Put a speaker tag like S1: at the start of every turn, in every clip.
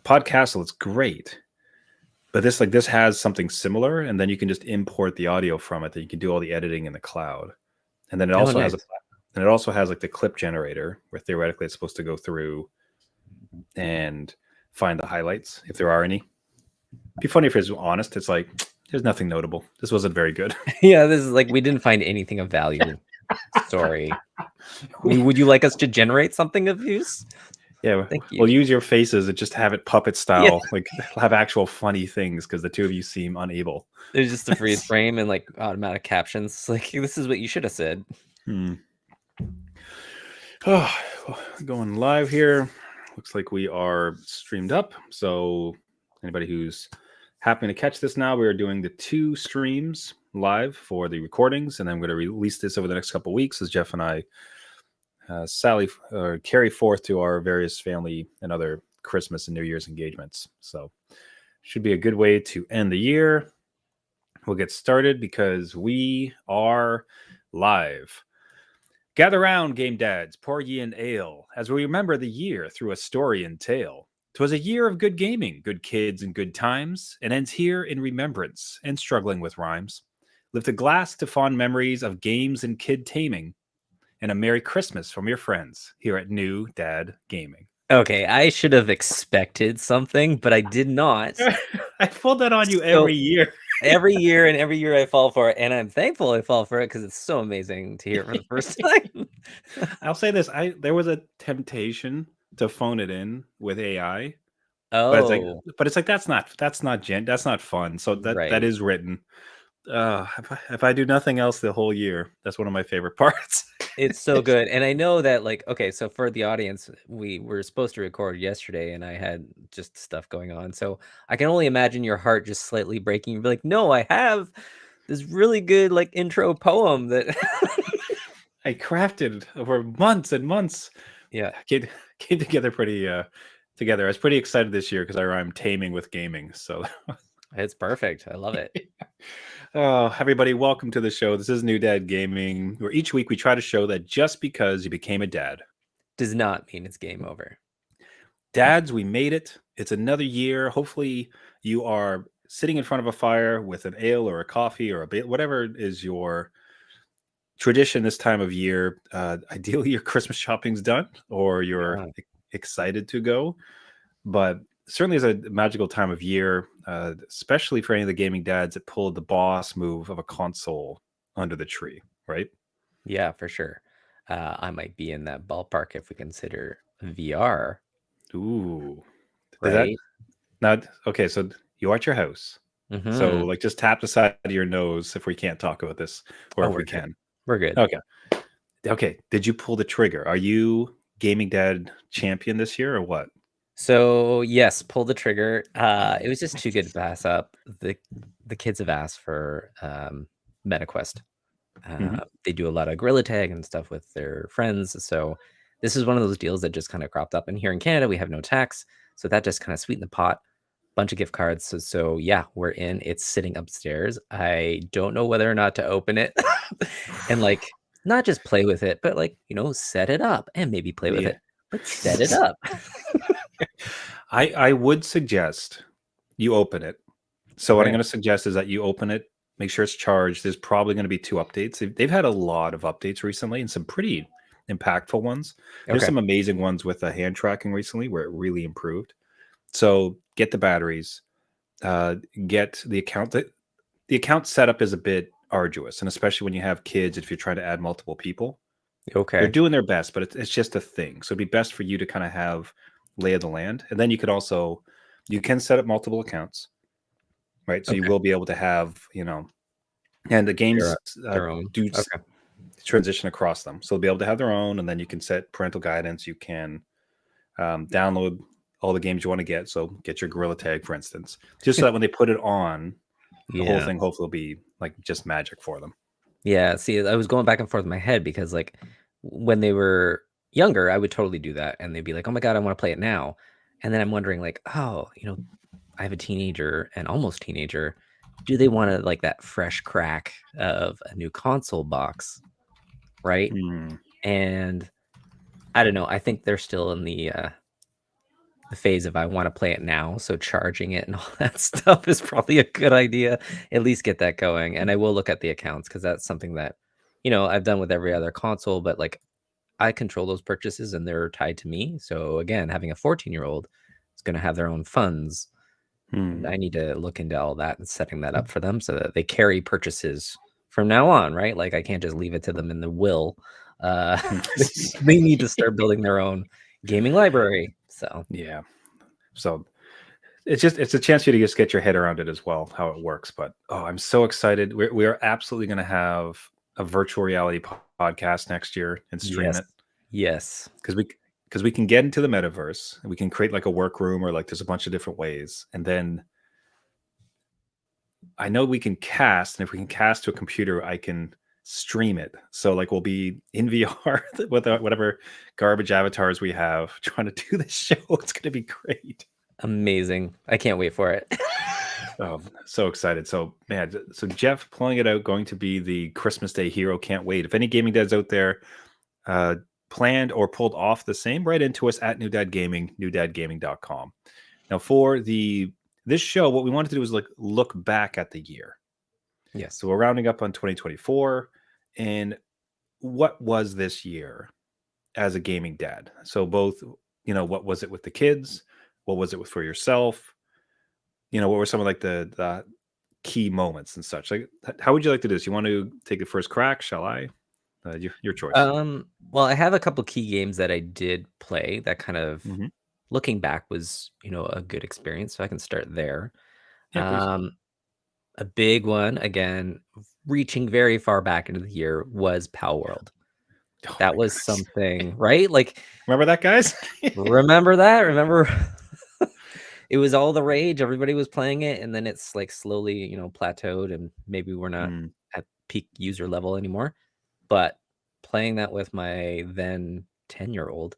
S1: Podcastle, it's great. But this has something similar, and then you can just import the audio from it. That you can do all the editing in the cloud, and then it also has
S2: nice.
S1: like the clip generator, where theoretically it's supposed to go through and find the highlights if there are any. It'd be funny if it's honest. It's like there's nothing notable. This wasn't very good.
S2: Yeah, this is like we didn't find anything of value. Sorry. Would you like us to generate something of use?
S1: Yeah,
S2: Thank you.
S1: we'll use your faces and just have it puppet style,
S2: Yeah.
S1: like have actual funny things because the two of you seem unable.
S2: There's just a freeze frame and like automatic captions. Like this is what you should have said.
S1: Oh, going live here. Looks like we are streamed up. So anybody who's happening to catch this now, we are doing the 2 streams live for the recordings, and then I'm going to release this over the next couple of weeks as Jeff and I carry forth to our various family and other Christmas and New Year's engagements. So should be a good way to end the year. We'll get started because we are live. Gather round, game dads, pour ye an ale, as we remember the year through a story and tale. 'Twas a year of good gaming, good kids, and good times, and ends here in remembrance and struggling with rhymes. Lift a glass to fond memories of games and kid taming, and a Merry Christmas from your friends here at New Dad Gaming.
S2: Okay, I should have expected something, but I did not.
S1: I pull that on you every year.
S2: Every year I fall for it, and I'm thankful I fall for it because it's so amazing to hear it for the first time.
S1: I'll say this: there was a temptation to phone it in with AI,
S2: Oh,
S1: but it's like that's not fun. So that
S2: right.
S1: is written. If I do nothing else the whole year, that's one of my favorite parts.
S2: It's so good. And I know that, like, okay, so for the audience, we were supposed to record yesterday and I had just stuff going on. So I can only imagine your heart just slightly breaking. You'd be like, no, I have this really good, like, intro poem that
S1: I crafted over months and months.
S2: Yeah.
S1: Came together pretty together. I was pretty excited this year because I rhymed taming with gaming. So
S2: it's perfect. I love it.
S1: Oh, everybody, welcome to the show. This is New Dad Gaming, where each week we try to show that just because you became a dad
S2: does not mean it's game over.
S1: Dads, we made it. It's another year. Hopefully you are sitting in front of a fire with an ale or a coffee or whatever is your tradition this time of year. Ideally, your Christmas shopping's done or you're excited to go. But certainly is a magical time of year, especially for any of the gaming dads that pulled the boss move of a console under the tree, right?
S2: Yeah, for sure. I might be in that ballpark if we consider VR.
S1: Ooh.
S2: Right?
S1: Okay, so you are at your house.
S2: Mm-hmm.
S1: So like just tap the side of your nose if we can't talk about this, or if we
S2: good.
S1: can.
S2: We're good.
S1: Okay. Did you pull the trigger? Are you gaming dad champion this year or what?
S2: So yes, pull the trigger. It was just too good to pass up. The kids have asked for MetaQuest. They do a lot of Gorilla Tag and stuff with their friends. So this is one of those deals that just kind of cropped up. And here in Canada, we have no tax. So that just kind of sweetened the pot. Bunch of gift cards. So yeah, we're in. It's sitting upstairs. I don't know whether or not to open it and like not just play with it, but like, set it up and maybe play with it, but set it up.
S1: I would suggest you open it. So what I'm going to suggest is that you open it, make sure it's charged. There's probably going to be 2 updates. They've had a lot of updates recently and some pretty impactful ones. There's some amazing ones with the hand tracking recently where it really improved. So get the batteries, get the account. The account setup is a bit arduous, and especially when you have kids, if you're trying to add multiple people. They're doing their best, but it's just a thing. So it'd be best for you to kind of have lay of the land. And then you can set up multiple accounts, right? So you will be able to have, and the games do transition across them. So they'll be able to have their own, and then you can set parental guidance. You can download all the games you want to get. So get your Gorilla Tag, for instance, just so that when they put it on, the whole thing hopefully will be like just magic for them.
S2: Yeah. See, I was going back and forth in my head because like when they were younger, I would totally do that. And they'd be like, oh my God, I want to play it now. And then I'm wondering like, oh, I have a teenager and almost teenager. Do they want to like that fresh crack of a new console box? Right. And I don't know. I think they're still in the the phase of I want to play it now. So charging it and all that stuff is probably a good idea. At least get that going. And I will look at the accounts because that's something that, I've done with every other console, but like I control those purchases and they're tied to me. So again, having a 14-year-old is going to have their own funds. And I need to look into all that and setting that up for them so that they carry purchases from now on, right? Like I can't just leave it to them in the will. They need to start building their own gaming library. So
S1: Yeah. So it's a chance for you to just get your head around it as well, how it works. But I'm so excited. We are absolutely going to have a virtual reality podcast next year and stream it.
S2: Yes.
S1: Because we can get into the metaverse and we can create like a workroom, or like there's a bunch of different ways. And then I know we can cast, and if we can cast to a computer, I can stream it. So like we'll be in VR with whatever garbage avatars we have trying to do this show. It's going to be great.
S2: Amazing. I can't wait for it.
S1: Oh, so excited. So man, so Jeff pulling it out, going to be the Christmas Day hero. Can't wait. If any gaming dads out there planned or pulled off the same, right into us at New Dad Gaming, newdadgaming.com. Now for this show, what we wanted to do was like look back at the year.
S2: Yes.
S1: So we're rounding up on 2024, and what was this year as a gaming dad? So both, what was it with the kids? What was it for yourself? What were some of like the key moments and such? Like, how would you like to do this? You want to take the first crack? Shall I? Your choice.
S2: Well, I have a couple key games that I did play that kind of looking back was, a good experience. So I can start there.
S1: Yeah,
S2: A big one, again, reaching very far back into the year was Pal World. That was something, right? Like,
S1: remember that, guys?
S2: remember that? Remember it was all the rage. Everybody was playing it, and then it's like slowly, plateaued, and maybe we're not at peak user level anymore. But playing that with my then 10-year-old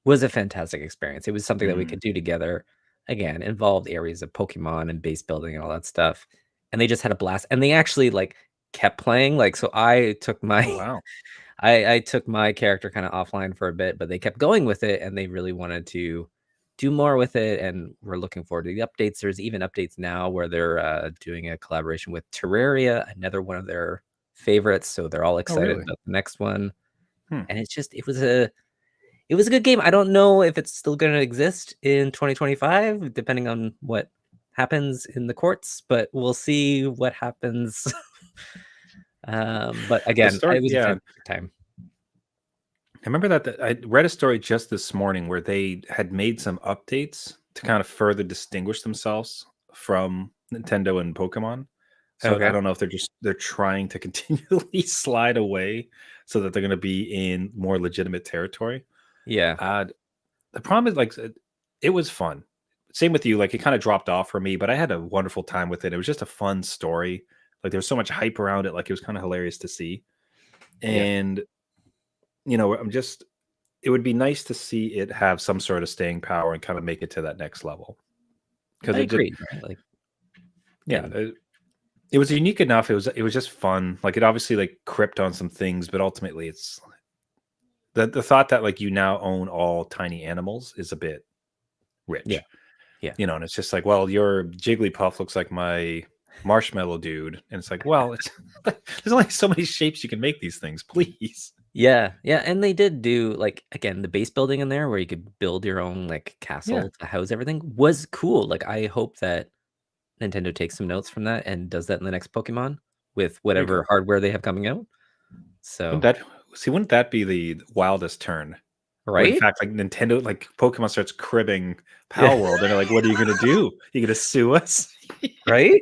S2: was a fantastic experience. It was something that we could do together. Again, involved areas of Pokemon and base building and all that stuff. And they just had a blast. And they actually like kept playing. Like, so I took my
S1: Wow.
S2: I took my character kind of offline for a bit, but they kept going with it and they really wanted to do more with it. And we're looking forward to the updates. There's even updates now where they're doing a collaboration with Terraria, another one of their favorites. So they're all excited
S1: really?
S2: about the next one. And it was a good game. I don't know if it's still going to exist in 2025, depending on what happens in the courts, but we'll see what happens. But again, it was a fantastic time.
S1: I remember that I read a story just this morning where they had made some updates to kind of further distinguish themselves from Nintendo and Pokemon. So I don't know if they're trying to continually slide away so that they're going to be in more legitimate territory.
S2: Yeah.
S1: The problem is like it was fun. Same with you. Like it kind of dropped off for me, but I had a wonderful time with it. It was just a fun story. Like there was so much hype around it. Like it was kind of hilarious to see. And it would be nice to see it have some sort of staying power and kind of make it to that next level. Because
S2: I agree. Right?
S1: Like, it was unique enough. It was just fun. Like it obviously like cripped on some things, but ultimately it's the thought that like you now own all tiny animals is a bit rich.
S2: Yeah.
S1: And it's just like, well, your Jigglypuff looks like my marshmallow dude, and it's like, well, there's only so many shapes you can make these things, please.
S2: Yeah, and they did do like again the base building in there where you could build your own like castle to house everything was cool. Like I hope that Nintendo takes some notes from that and does that in the next Pokemon with whatever hardware they have coming out. So
S1: wouldn't that be the wildest turn?
S2: Right?
S1: Where in fact, like Nintendo, like Pokemon starts cribbing Pal World, and they're like, "What are you gonna do? You gonna sue us?"
S2: Right?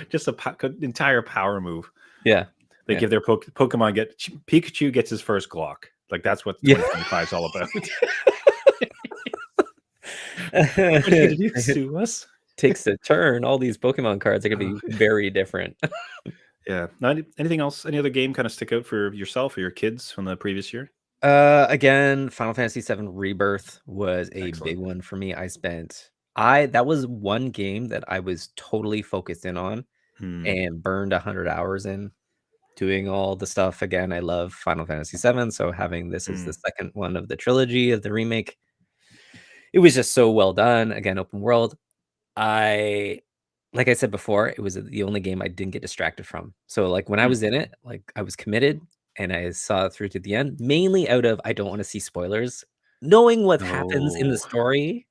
S1: Just entire power move.
S2: Yeah.
S1: They give their Pokemon Pikachu gets his first Glock. Like that's what 2025 is all about. What are you gonna do? Sue us?
S2: Takes a turn. All these Pokemon cards are gonna be very different.
S1: Yeah. Anything else? Any other game kind of stick out for yourself or your kids from the previous year?
S2: Again, Final Fantasy VII Rebirth was a big one for me. That was one game that I was totally focused in on and burned 100 hours in doing all the stuff. Again, I love Final Fantasy VII, so having this as the second one of the trilogy of the remake it was just so well done. Again, open world. Like I said before, it was the only game I didn't get distracted from. So like when I
S1: Hmm.
S2: was in it, like I was committed and I saw it through to the end, mainly out of I don't want to see spoilers, knowing what happens in the
S1: Oh.
S2: story.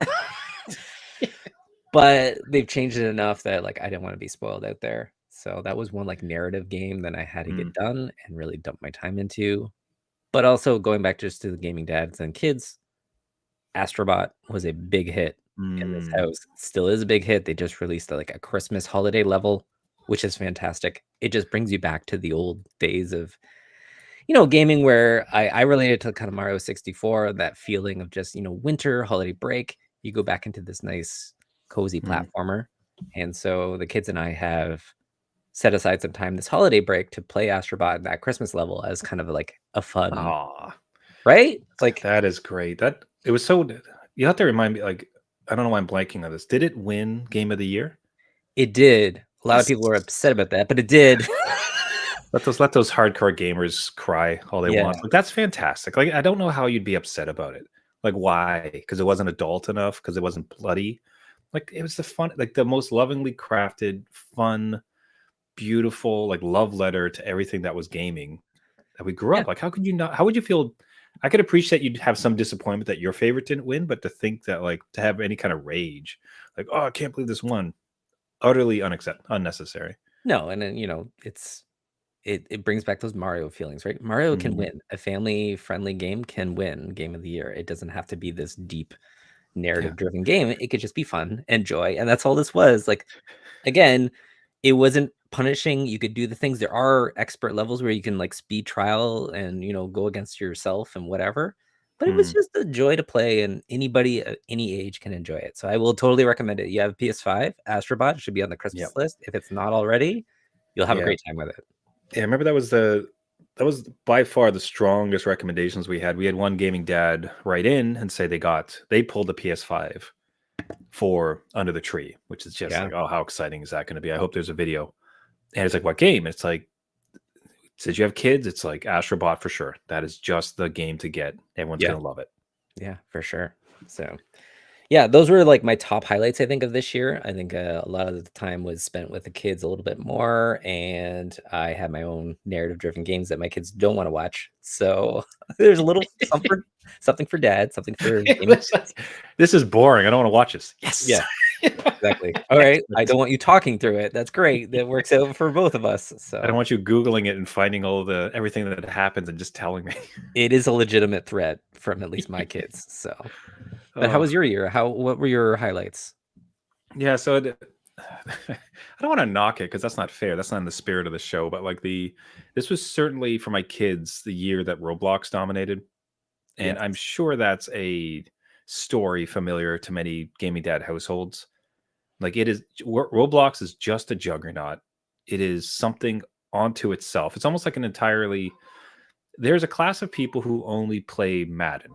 S2: But they've changed it enough that like I didn't want to be spoiled out there. So that was one like narrative game that I had to
S1: Mm.
S2: get done and really dump my time into. But also going back just to the gaming dads and kids, Astrobot was a big hit in this
S1: Mm.
S2: house. Still is a big hit. They just released like a Christmas holiday level, which is fantastic. It just brings you back to the old days of, gaming where I related to kind of Mario 64, that feeling of just, winter, holiday break. You go back into this nice, cozy
S1: Mm.
S2: platformer. And so the kids and I have set aside some time this holiday break to play Astrobot that Christmas level as kind of like a fun,
S1: Aw,
S2: right? Like
S1: that is great. That it was so. You have to remind me. Like, I don't know why I'm blanking on this. Did it win Game of the Year?
S2: it did. A lot of
S1: Yes.
S2: people were upset about that, but it did.
S1: Let those hardcore gamers cry all they
S2: Yeah.
S1: want. Like, that's fantastic. Like, I don't know how you'd be upset about it. Like, why? Because it wasn't adult enough. Because it wasn't bloody. Like, it was the fun, like the most lovingly crafted, fun, beautiful, like love letter to everything that was gaming that we grew
S2: Yeah.
S1: up. Like, how could you not? How would you feel? I could appreciate you'd have some disappointment that your favorite didn't win, but to think that, like, to have any kind of rage, like, oh, I can't believe this won, utterly unnecessary.
S2: No, and then, it brings back those Mario feelings, right? Mario can
S1: Mhm.
S2: win. A family-friendly game can win Game of the Year. It doesn't have to be this deep
S1: Yeah.
S2: narrative-driven game. It could just be fun and joy, and that's all this was. Like, again, it wasn't punishing. You could do the things. There are expert levels where you can like speed trial and, go against yourself and whatever. But it was
S1: Mm.
S2: just a joy to play, and anybody at any age can enjoy it. So I will totally recommend it. You have PS5, Astrobot should be on the Christmas
S1: Yep.
S2: list. If it's not already, you'll have a
S1: Yeah.
S2: great time with it.
S1: Yeah. I remember that was by far the strongest recommendations we had. We had one gaming dad write in and say they pulled the PS5 for Under the Tree, which is just
S2: Yeah.
S1: like, oh, how exciting is that going to be? I hope there's a video. And it's like, what game? It's like, since you have kids, it's like Astrobot for sure. That is just the game to get. Everyone's
S2: Yeah.
S1: going to love it.
S2: Yeah, for sure. So yeah, those were like my top highlights, I think, of this year. I think a lot of the time was spent with the kids a little bit more, and I had my own narrative-driven games that my kids don't want to watch. So there's a little something for dad, something for gaming
S1: It's
S2: kids.
S1: like, this is boring. I don't want to watch this. Yes.
S2: Yeah, exactly. All right, I don't want you talking through it. That's great. That works out for both of us.
S1: I don't
S2: So
S1: want you Googling it and finding everything that happens and just telling me.
S2: it is a legitimate threat from at least my kids. So, but how
S1: Oh,
S2: was your year? What were your highlights?
S1: yeah. So I don't want to knock it because that's not fair. That's not in the spirit of the show. But like this was certainly for my kids the year that Roblox dominated. And
S2: Yes.
S1: I'm sure that's a story familiar to many gaming dad households. Like, it is, Roblox is just a juggernaut. It is something onto itself. It's almost like there's a class of people who only play Madden,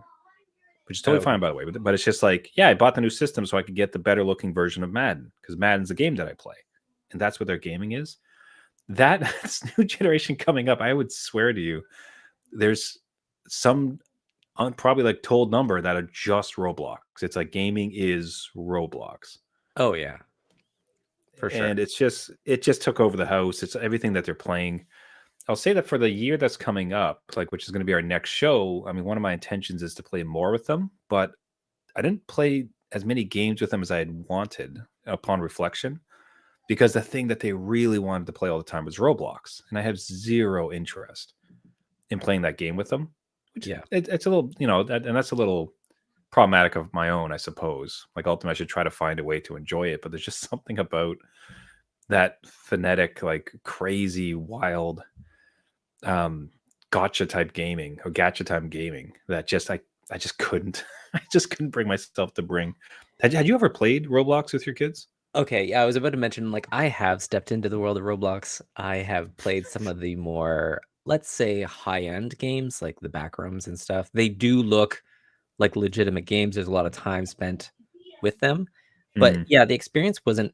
S1: which is totally
S2: Oh,
S1: fine, by the way. But it's just like, yeah, I bought the new system so I could get the better looking version of Madden because Madden's the game that I play. And that's what their gaming is. This new generation coming up, I would swear to you, there's some probably like told number that are just Roblox. It's like gaming is Roblox.
S2: oh yeah, for sure.
S1: And it just took over the house. It's everything that they're playing. I'll say that for the year that's coming up, like, which is going to be our next show. I mean, one of my intentions is to play more with them, but I didn't play as many games with them as I had wanted upon reflection, because the thing that they really wanted to play all the time was Roblox, and I have zero interest in playing that game with them. Which
S2: Yeah.
S1: it's a little, and that's a little problematic of my own, I suppose. Like, ultimately, I should try to find a way to enjoy it, but there's just something about that phonetic, like crazy, wild, gotcha type gaming or gacha time gaming that I just couldn't I just couldn't bring myself to bring. Had you ever played Roblox with your kids?
S2: Okay, yeah, I was about to mention, like, I have stepped into the world of Roblox. I have played some of the more, let's say, high-end games, like the Backrooms and stuff. They do look like legitimate games. There's a lot of time spent with them. But
S1: Mm,
S2: yeah, the experience wasn't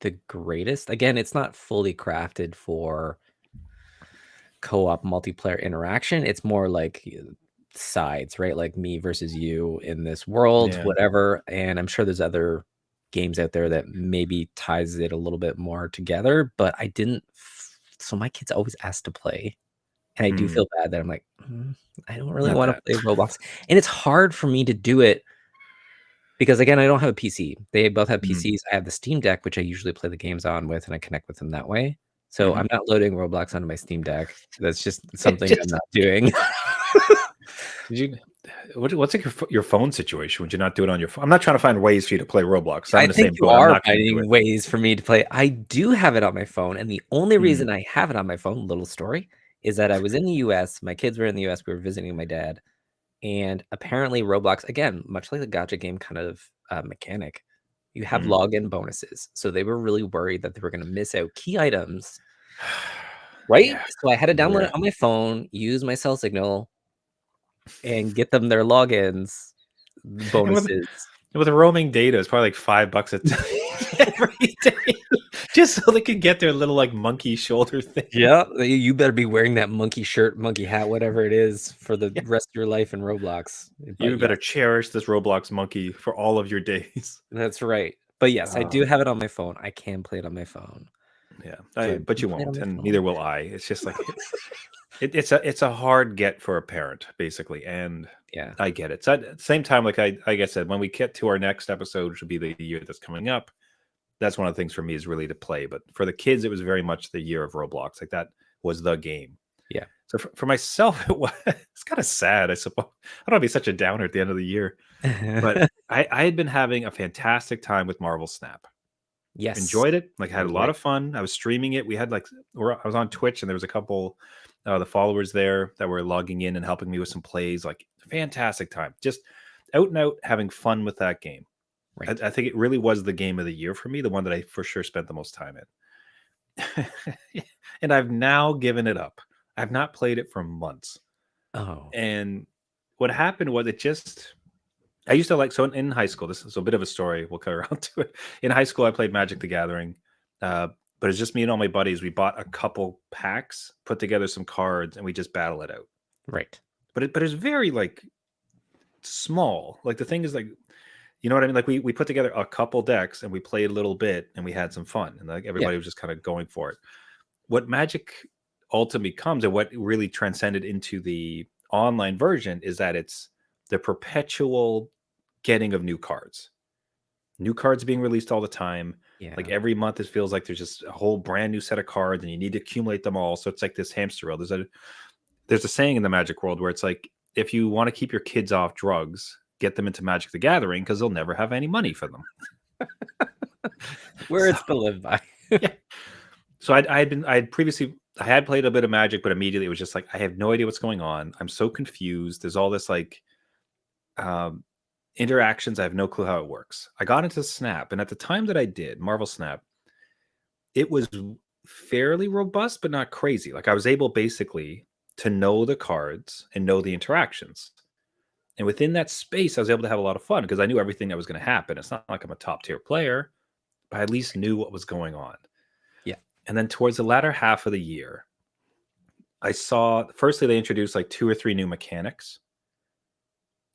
S2: the greatest. Again, it's not fully crafted for co-op multiplayer interaction. It's more like sides, right? Like me versus you in this world,
S1: Yeah.
S2: whatever. And I'm sure there's other games out there that maybe ties it a little bit more together, but I didn't. So my kids always ask to play, and I do
S1: Hmm.
S2: feel bad that I'm like, I don't really
S1: Not
S2: want to
S1: that.
S2: play Roblox, and it's hard for me to do it because again, I don't have a PC. They both have
S1: Mm.
S2: PCs. I have the Steam Deck, which I usually play the games on with, and I connect with them that way. So
S1: Mhm.
S2: I'm not loading Roblox onto my Steam Deck. That's just
S1: It
S2: something I'm
S1: just
S2: not doing.
S1: did you what's like your phone situation? Would you not do it on your phone? I'm not trying to find ways for you to play Roblox. I'm
S2: I
S1: in the
S2: think
S1: same
S2: you
S1: boat. I'm
S2: are
S1: not gonna do it.
S2: finding ways for me to play. I do have it on my phone, and the only
S1: Mm.
S2: reason I have it on my phone, little story, is that I was in the US. My kids were in the US. We were visiting my dad, and apparently Roblox, again, much like the gotcha game kind of mechanic, you have
S1: Mm.
S2: login bonuses. So they were really worried that they were going to miss out key items, right?
S1: Yeah.
S2: So I had to download
S1: Yeah.
S2: it on my phone, use my cell signal, and get them their logins
S1: And with
S2: bonuses.
S1: with roaming data, it's probably like $5 a every day just so they can get their little, like, monkey shoulder thing.
S2: Yeah, you better be wearing that monkey shirt, monkey hat, whatever it is for the
S1: Yeah.
S2: rest of your life in Roblox.
S1: You
S2: But
S1: better
S2: yes,
S1: cherish this Roblox monkey for all of your days.
S2: that's right. But yes, I do
S1: Oh,
S2: have it on my phone. I can play it on my phone.
S1: yeah.
S2: So I
S1: But
S2: do
S1: you
S2: play it on
S1: won't,
S2: my
S1: and neither
S2: phone.
S1: will I. It's just like it's a hard get for a parent, basically, and
S2: Yeah.
S1: I get it. So at the same time, like I said, when we get to our next episode, which will be the year that's coming up, that's one of the things for me is really to play. But for the kids, it was very much the year of Roblox. Like that was the game.
S2: Yeah.
S1: So for myself, it's kind of sad, I suppose. I don't want to be such a downer at the end of the year, but I had been having a fantastic time with Marvel Snap.
S2: Yes.
S1: Enjoyed it. Like had a lot
S2: Right.
S1: of fun. I was streaming it. We had like I was on Twitch and there was a couple the followers there that were logging in and helping me with some plays. Like fantastic time. Just out and out having fun with that game.
S2: Right.
S1: I think it really was the game of the year for me, the one that I for sure spent the most time in. And I've now given it up. I've not played it for months.
S2: Oh,
S1: And what happened was it just I used to like so in high school. This is a bit of a story. We'll cut around to it. In high school, I played Magic the Gathering, but it's just me and all my buddies. We bought a couple packs, put together some cards, and we just battle it out.
S2: right.
S1: But it's very like small. Like the thing is like you know what I mean. Like we put together a couple decks and we played a little bit and we had some fun and like
S2: Yeah.
S1: everybody was just kind of going for it. What Magic ultimately comes and what really transcended into the online version is that it's the perpetual getting of new cards being released all the time. Like
S2: Yeah.
S1: every month, it feels like there's just a whole brand new set of cards, and you need to accumulate them all. So it's like this hamster wheel. There's a saying in the Magic world where it's like, if you want to keep your kids off drugs, get them into Magic the Gathering because they'll never have any money for them. So
S2: Words to live by.
S1: yeah. So I had previously I had played a bit of Magic, but immediately it was just like I have no idea what's going on. I'm so confused. There's all this like um interactions. I have no clue how it works. I got into Snap, and at the time that I did Marvel Snap, it was fairly robust, but not crazy. Like I was able basically to know the cards and know the interactions. And within that space, I was able to have a lot of fun because I knew everything that was going to happen. It's not like I'm a top tier player, but I at least knew what was going on.
S2: Yeah.
S1: And then towards the latter half of the year, I saw firstly they introduced like 2 or 3 new mechanics.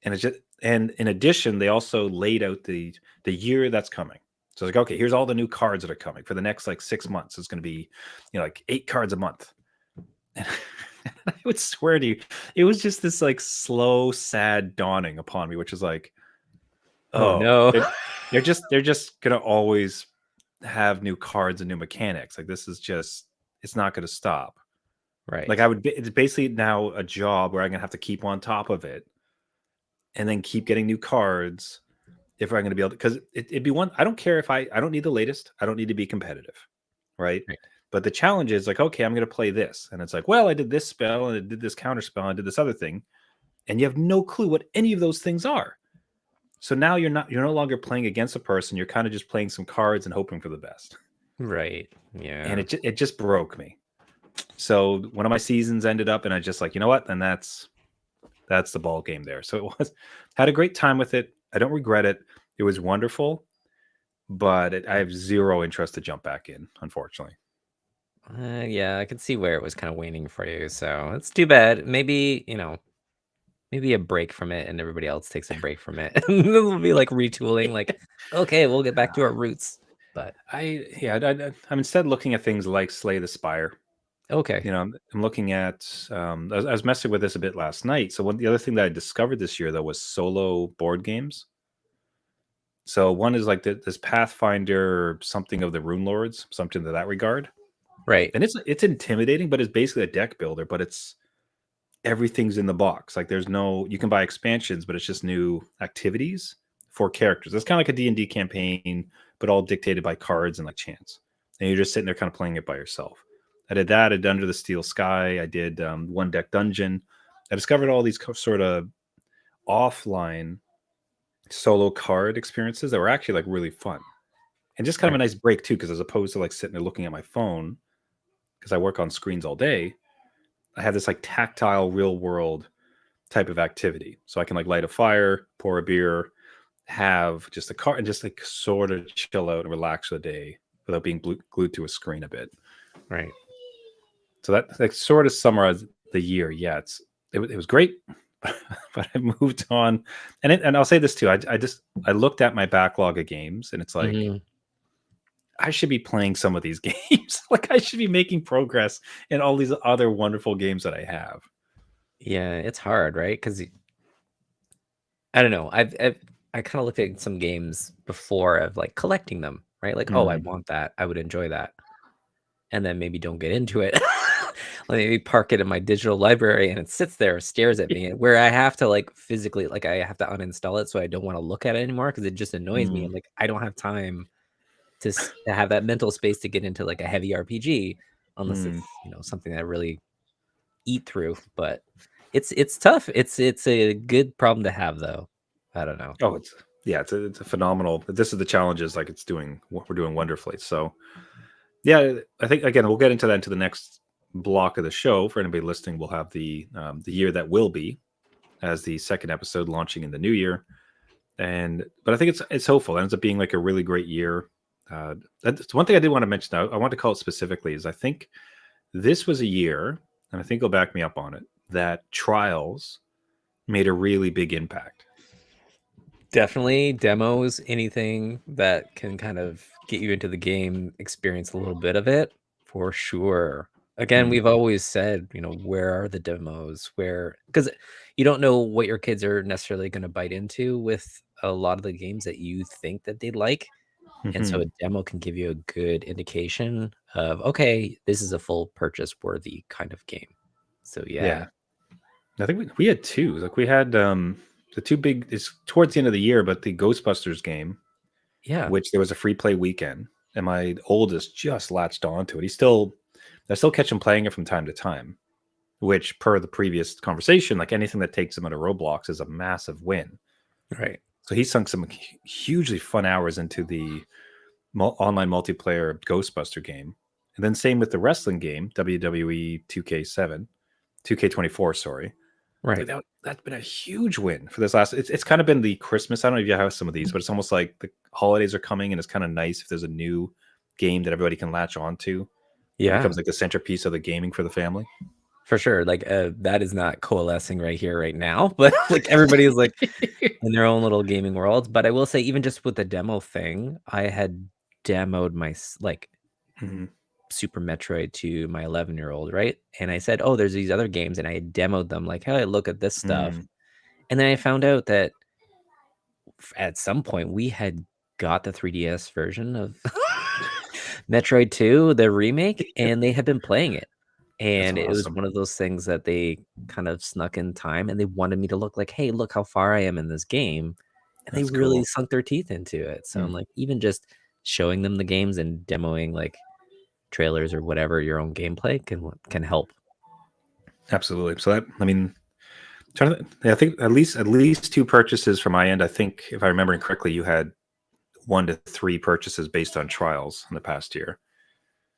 S1: And it's just and in addition, they also laid out the year that's coming. So it's like, okay, here's all the new cards that are coming for the next like 6 months. It's going to be, like 8 cards a month. And I would swear to you, it was just this like slow, sad dawning upon me, which is like,
S2: Oh
S1: oh,
S2: no.
S1: they're just gonna always have new cards and new mechanics. Like this is just, it's not going to stop.
S2: Right.
S1: Like it's basically now a job where I'm gonna have to keep on top of it, and then keep getting new cards if I'm going to be able to, because it'd be one. I don't care if I don't need the latest. I don't need to be competitive. Right.
S2: Right.
S1: But the challenge is like, okay, I'm going to play this. And it's like, well, I did this spell and I did this counter spell and I did this other thing. And you have no clue what any of those things are. So now you're no longer playing against a person. You're kind of just playing some cards and hoping for the best.
S2: Right. Yeah.
S1: And it just broke me. So one of my seasons ended up and I just like, you know what? And that's the ball game there. So had a great time with it. I don't regret it. It was wonderful, but I have zero interest to jump back in, unfortunately.
S2: Yeah, I could see where it was kind of waning for you. So it's too bad. Maybe, maybe a break from it, and everybody else takes a break from it. And it'll be like retooling, like, okay, we'll get back to our roots. But
S1: I'm instead looking at things like Slay the Spire.
S2: okay,
S1: You know, I'm looking at. I was messing with this a bit last night. So the other thing that I discovered this year though was solo board games. So one is like this Pathfinder or something of the Rune Lords, something to that regard,
S2: right,
S1: and it's intimidating, but it's basically a deck builder. But it's everything's in the box. Like there's no, you can buy expansions, but it's just new activities for characters. It's kind of like a D&D campaign, but all dictated by cards and like chance. And you're just sitting there kind of playing it by yourself. I did that. I did Under the Steel Sky. I did One Deck Dungeon. I discovered all these sort of offline solo card experiences that were actually like really fun and just kind of a nice break too. Because as opposed to like sitting there looking at my phone, because I work on screens all day, I have this like tactile, real world type of activity. So I can like light a fire, pour a beer, have just a car, and just like sort of chill out and relax for the day without being glued to a screen a bit.
S2: right.
S1: So that like sort of summarized the year. Yeah, it was great, but I moved on. And I'll say this too. I looked at my backlog of games, and it's like
S2: Mhm.
S1: I should be playing some of these games. Like I should be making progress in all these other wonderful games that I have.
S2: Yeah, it's hard, right? Because I don't know. I kind of looked at some games before of like collecting them, right? Like, oh, I
S1: Mm.
S2: want that. I would enjoy that. And then maybe don't get into it. Like maybe park it in my digital library and it sits there, stares at me, where I have to like physically, like I have to uninstall it so I don't want to look at it anymore because it just annoys me.
S1: Mm.
S2: And like I don't have time to have that mental space to get into like a heavy RPG unless
S1: Mm.
S2: it's something that I really eat through. But it's tough. It's a good problem to have though. I don't know.
S1: Oh, it's a phenomenal. This is the challenges. Like we're doing wonderfully. So yeah, I think again we'll get into that into the next block of the show. For anybody listening, we'll have the year that will be as the second episode launching in the new year. But I think it's hopeful. It ends up being like a really great year. That's one thing I did want to mention. I want to call it specifically is I think this was a year, and I think you'll back me up on it, that Trials made a really big impact.
S2: Definitely demos, anything that can kind of get you into the game, experience a little bit of it for sure. Again,
S1: Mm.
S2: we've always said, where are the demos? Because you don't know what your kids are necessarily going to bite into with a lot of the games that you think that they like. And so
S1: Mhm.
S2: a demo can give you a good indication of, okay, this is a full purchase worthy kind of game. So yeah.
S1: Yeah. I think we had two. Like we had the two big. It's towards the end of the year, but the Ghostbusters game,
S2: Yeah.
S1: which there was a free play weekend, and my oldest just latched onto it. I still catch him playing it from time to time. Which, per the previous conversation, like anything that takes him out of Roblox is a massive win.
S2: Right.
S1: So he sunk some hugely fun hours into the online multiplayer Ghostbuster game, and then same with the wrestling game WWE 2K24. Sorry. Like
S2: Right.
S1: that's been a huge win for this last. It's kind of been the Christmas. I don't know if you have some of these, but it's almost like the holidays are coming, and it's kind of nice if there's a new game that everybody can latch onto. It
S2: Yeah.
S1: becomes like the centerpiece of the gaming for the family.
S2: For sure, like, that is not coalescing right here, right now, but, like, everybody is, like, in their own little gaming world, but I will say even just with the demo thing, I had demoed
S1: Mhm.
S2: Super Metroid to my 11-year-old, right? And I said, "Oh, there's these other games," and I had demoed them, like, "Hey, look at this stuff,"
S1: Mm.
S2: and then I found out that at some point, we had got the 3DS version of Metroid 2, the remake, and they had been playing it.
S1: That's
S2: And it was
S1: awesome.
S2: one of those things that they kind of snuck in time, and they wanted me to look like, "Hey, look how far I am in this game." And they
S1: That's
S2: really
S1: cool.
S2: sunk their teeth into it. So I'm
S1: Mm.
S2: like, even just showing them the games and demoing, like, trailers or whatever, your own gameplay can help.
S1: Absolutely. So that I mean, I think at least two purchases from my end. I think if I remember correctly, you had 1 to 3 purchases based on trials in the past year.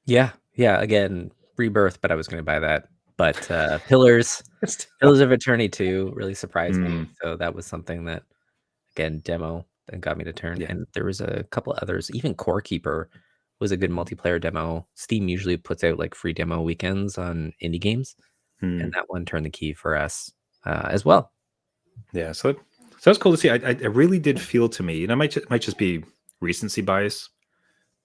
S2: Yeah, yeah, again, Rebirth, but I was gonna buy that. But, Pillars of Eternity 2 really surprised me,
S1: Mm.
S2: so that was something that, again, demo that got me to turn,
S1: Yeah.
S2: and there was a couple others, even Core Keeper was a good multiplayer demo. Steam usually puts out, like, free demo weekends on indie games, and
S1: Mm.
S2: that one turned the key for us, as well.
S1: Yeah, so that's cool to see. I really did feel to me, and I might just be recency bias,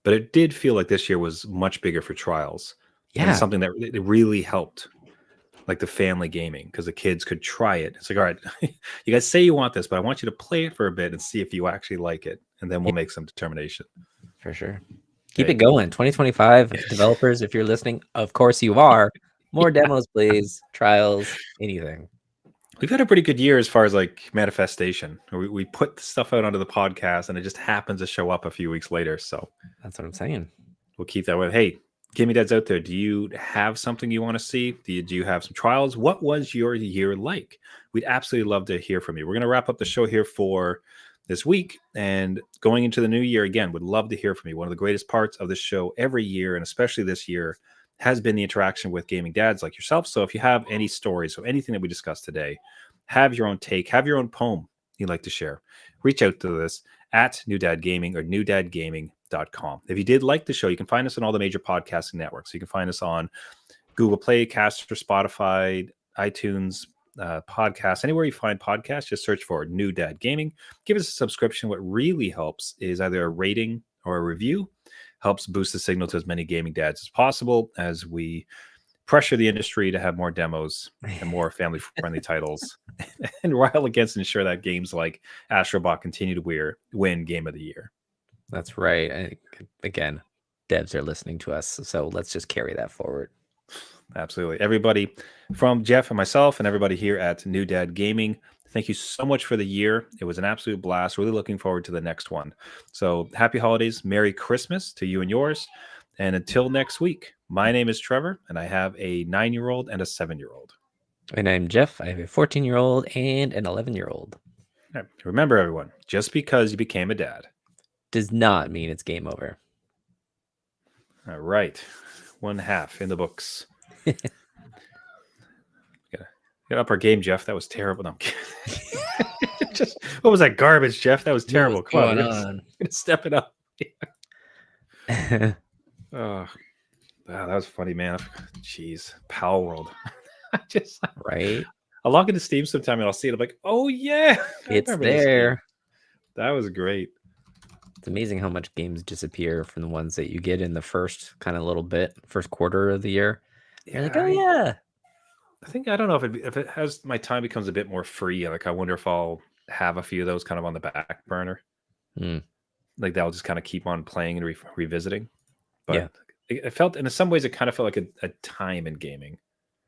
S1: but it did feel like this year was much bigger for trials, and
S2: Yeah,
S1: something that it really helped, like the family gaming, because the kids could try it. It's like, all right, you guys say you want this, but I want you to play it for a bit and see if you actually like it, and then
S2: yeah,
S1: we'll make some determination.
S2: for sure. Keep it
S1: Hey,
S2: going. 2025 developers, if you're listening, of course you are. More demos, please. Trials, anything.
S1: we've had a pretty good year as far as like manifestation. We put stuff out onto the podcast, and it just happens to show up a few weeks later. So
S2: That's what I'm saying.
S1: we'll keep that with. Hey, Gimme Dads out there, do you have something you want to see? Do you have some trials? What was your year like? We'd absolutely love to hear from you. We're going to wrap up the show here for this week, and going into the new year again, would love to hear from you. One of the greatest parts of this show every year, and especially this year, has been the interaction with gaming dads like yourself. So if you have any stories or anything that we discussed today, have your own take, have your own poem you'd like to share, reach out to us at New Dad Gaming or newdadgaming.com. If you did like the show, you can find us on all the major podcasting networks. You can find us on Google Play, Caster, Spotify, iTunes, podcasts. Anywhere you find podcasts, just search for New Dad Gaming. Give us a subscription. What really helps is either a rating or a review. Helps boost the signal to as many gaming dads as possible as we pressure the industry to have more demos and more family-friendly titles, and rile against ensure that games like Astrobot continue to win Game of the Year.
S2: That's right. And again, devs are listening to us, so let's just carry that forward.
S1: Absolutely. Everybody from Jeff and myself and everybody here at New Dad Gaming, thank you so much for the year. It was an absolute blast. Really looking forward to the next one. So happy holidays. Merry Christmas to you and yours. And until next week, my name is Trevor, and I have a 9-year-old and a 7-year-old.
S2: And I'm Jeff. I have a 14-year-old and an 11-year-old.
S1: Right. Remember, everyone, just because you became a dad
S2: Does not mean it's game over.
S1: All right. 1/2 in the books. Get up our game, Jeff. That was terrible. No, I'm kidding. Just what was that garbage, Jeff? That was terrible. Come on, we're gonna step it up. Oh, wow, that was funny, man. Jeez, Pal World.
S2: Right.
S1: I'll log into Steam sometime and I'll see it. I'm like, oh yeah,
S2: It's there.
S1: That was great.
S2: It's amazing how much games disappear from the ones that you get in the first kind of little bit, first quarter of the year. You're like, oh yeah.
S1: I think I don't know if it has my time becomes a bit more free. Like I wonder if I'll have a few of those kind of on the back burner. Like that'll just kind of keep on playing and revisiting. But
S2: Yeah.
S1: it felt, in some ways, it kind of felt like a time in gaming.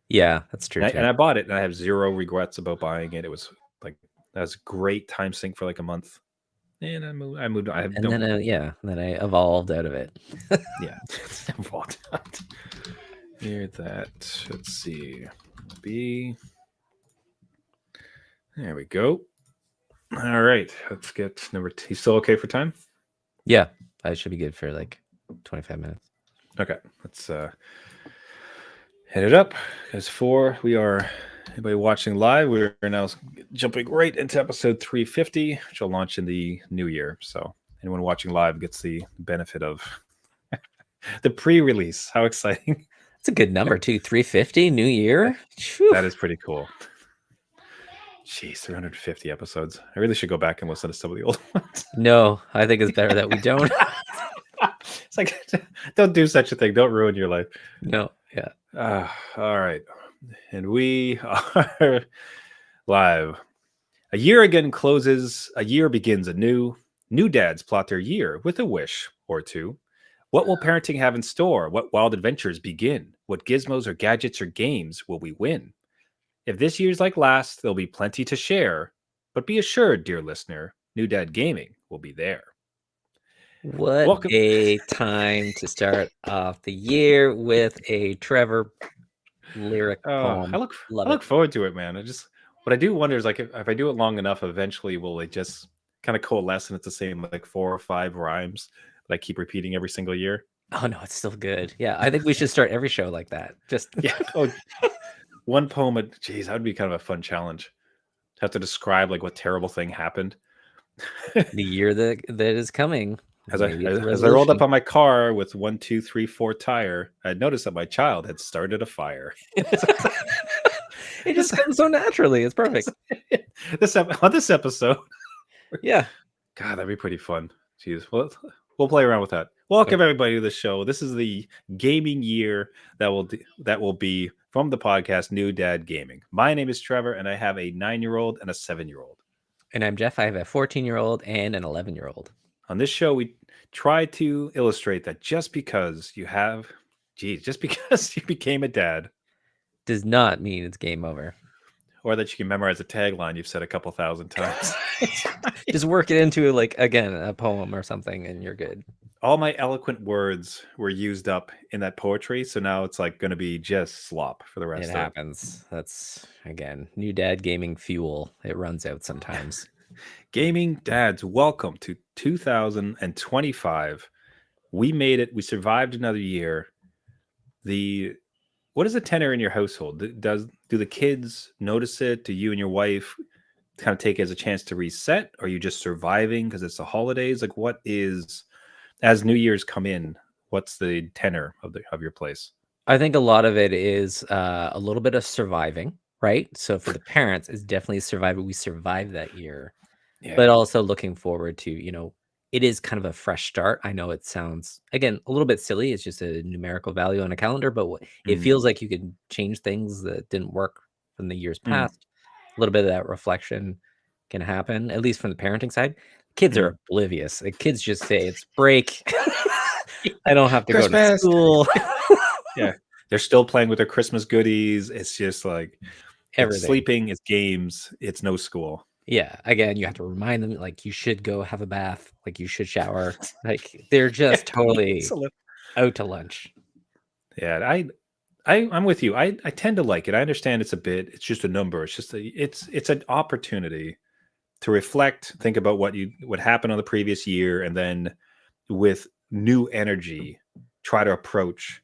S2: Yeah, that's true.
S1: And I bought it, and I have zero regrets about buying it. It was like that was great time sink for like a month, and I moved on.
S2: Then I evolved out of it.
S1: Yeah, evolved out. Here that. Let's see. There we go. All right, let's get number 2. You still okay for time?
S2: Yeah, I should be good for like 25 minutes.
S1: Okay, let's hit it up. As 4, we are, anybody watching live, we're now jumping right into episode 350, which will launch in the new year. So anyone watching live gets the benefit of the pre-release. How exciting.
S2: It's a good number too. 350, new year.
S1: That is pretty cool. Jeez, 350 episodes. I really should go back and listen to some of the old ones.
S2: No, I think it's better that we don't.
S1: It's like, don't do such a thing. Don't ruin your life.
S2: No, yeah.
S1: All right. And we are live. A year again closes. A year begins anew. New dads plot their year with a wish or two. What will parenting have in store? What wild adventures begin? What gizmos or gadgets or games will we win? If this year's like last, there'll be plenty to share. But be assured, dear listener, New Dad Gaming will be there.
S2: What a time to start off the year with a Trevor lyric poem.
S1: I look forward to it, man. What I do wonder is like if I do it long enough, eventually will it just kind of coalesce and it's the same like 4 or 5 rhymes that I keep repeating every single year.
S2: Oh no, it's still good. Yeah, I think we should start every show like that. Just
S1: yeah. Oh, one poem. Geez, that would be kind of a fun challenge. Have to describe like what terrible thing happened.
S2: The year that is coming.
S1: As I rolled up on my car with 1, 2, 3, 4 tire, I noticed that my child had started a fire.
S2: It just comes so naturally. It's perfect.
S1: on this episode.
S2: Yeah.
S1: God, that'd be pretty fun. Jeez, we'll play around with that. Welcome everybody to the show. This is the gaming year that will be from the podcast New Dad Gaming. My name is Trevor, and I have a 9-year-old and a 7-year-old.
S2: And I'm Jeff. I have a 14-year-old and an 11-year-old.
S1: On this show, we try to illustrate that just because you became a dad
S2: does not mean it's game over.
S1: Or that you can memorize a tagline you've said a couple thousand times.
S2: Just work it into, like, again, a poem or something, and you're good.
S1: All my eloquent words were used up in that poetry, so now it's like going to be just slop for the rest of it.
S2: It happens. That's, again, New Dad Gaming fuel. It runs out sometimes.
S1: Gaming dads, welcome to 2025. We made it. We survived another year. What is the tenor in your household? Do the kids notice it? Do you and your wife kind of take it as a chance to reset? Or are you just surviving because it's the holidays? Like, what is, as New Year's come in, what's the tenor of your place?
S2: I think a lot of it is a little bit of surviving, right? So for the parents, it's definitely surviving. We survived that year, but also looking forward to, it is kind of a fresh start. I know it sounds, again, a little bit silly. It's just a numerical value on a calendar, but it feels like you can change things that didn't work from the years past. A little bit of that reflection can happen, at least from the parenting side. Kids are oblivious. Like, kids just say it's break. I don't have to go to school.
S1: Yeah. They're still playing with their Christmas goodies. It's just like
S2: everything.
S1: It's sleeping, it's games, it's no school.
S2: Yeah. Again, you have to remind them, like, you should go have a bath, like, you should shower. Like, they're just totally out to lunch.
S1: Yeah, I'm with you. I tend to like it. I understand it's just a number. It's just it's an opportunity to reflect, think about what happened on the previous year, and then with new energy, try to approach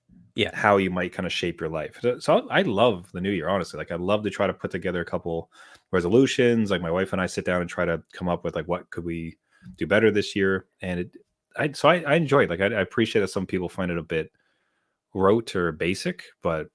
S1: how you might kind of shape your life. So I love the new year, honestly. Like, I love to try to put together a couple resolutions. Like, my wife and I sit down and try to come up with, like, what could we do better this year. And I enjoy it. Like, I appreciate that some people find it a bit rote or basic, but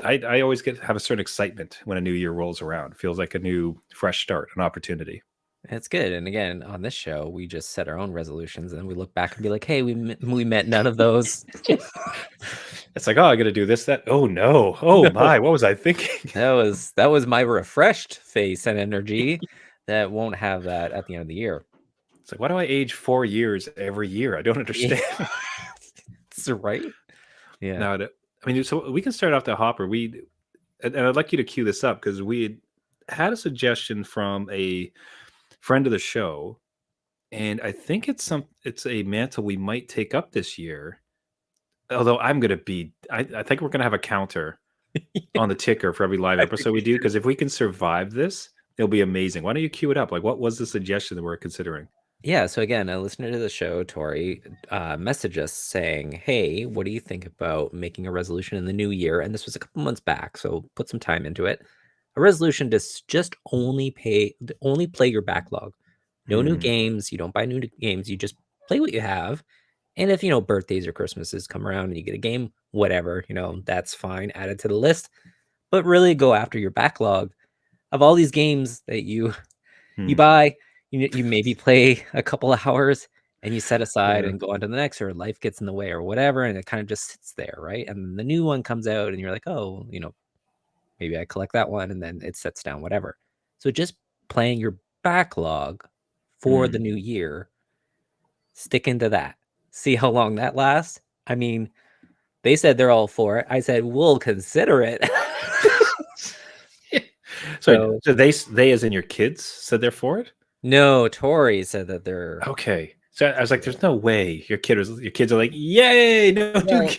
S1: I always have a certain excitement when a new year rolls around. It feels like a new fresh start, an opportunity.
S2: It's good. And again, on this show, we just set our own resolutions, and we look back and be like, hey, we met none of those.
S1: It's like, oh, I got to do this, that. Oh no. Oh my, what was I thinking?
S2: That was my refreshed face and energy that won't have that at the end of the year.
S1: It's like, why do I age 4 years every year? I don't understand.
S2: That's right. Yeah.
S1: Now, I mean, so we can start off the hopper. And I'd like you to cue this up, because we had a suggestion from a friend of the show, and I think it's a mantle we might take up this year. Although I think we're gonna have a counter on the ticker for every live episode we do, because if we can survive this, it'll be amazing. Why don't you cue it up? Like, what was the suggestion that we're considering?
S2: Yeah, so again, a listener to the show, Tori, messaged us saying, hey, what do you think about making a resolution in the new year? And this was a couple months back, so put some time into it. A resolution to just only play your backlog. No new games. You don't buy new games. You just play what you have. And if, birthdays or Christmases come around and you get a game, whatever, that's fine. Add it to the list. But really go after your backlog of all these games that you buy. You maybe play a couple of hours and you set aside and go on to the next, or life gets in the way or whatever, and it kind of just sits there, right? And the new one comes out and you're like, oh, maybe I collect that one, and then it sets down, whatever. So just playing your backlog for the new year, stick into that. See how long that lasts. I mean, they said they're all for it. I said, we'll consider it.
S1: So they as in your kids said they're for it?
S2: No, Tori said that they're
S1: okay. So I was like, there's no way your kids are like, yay, no new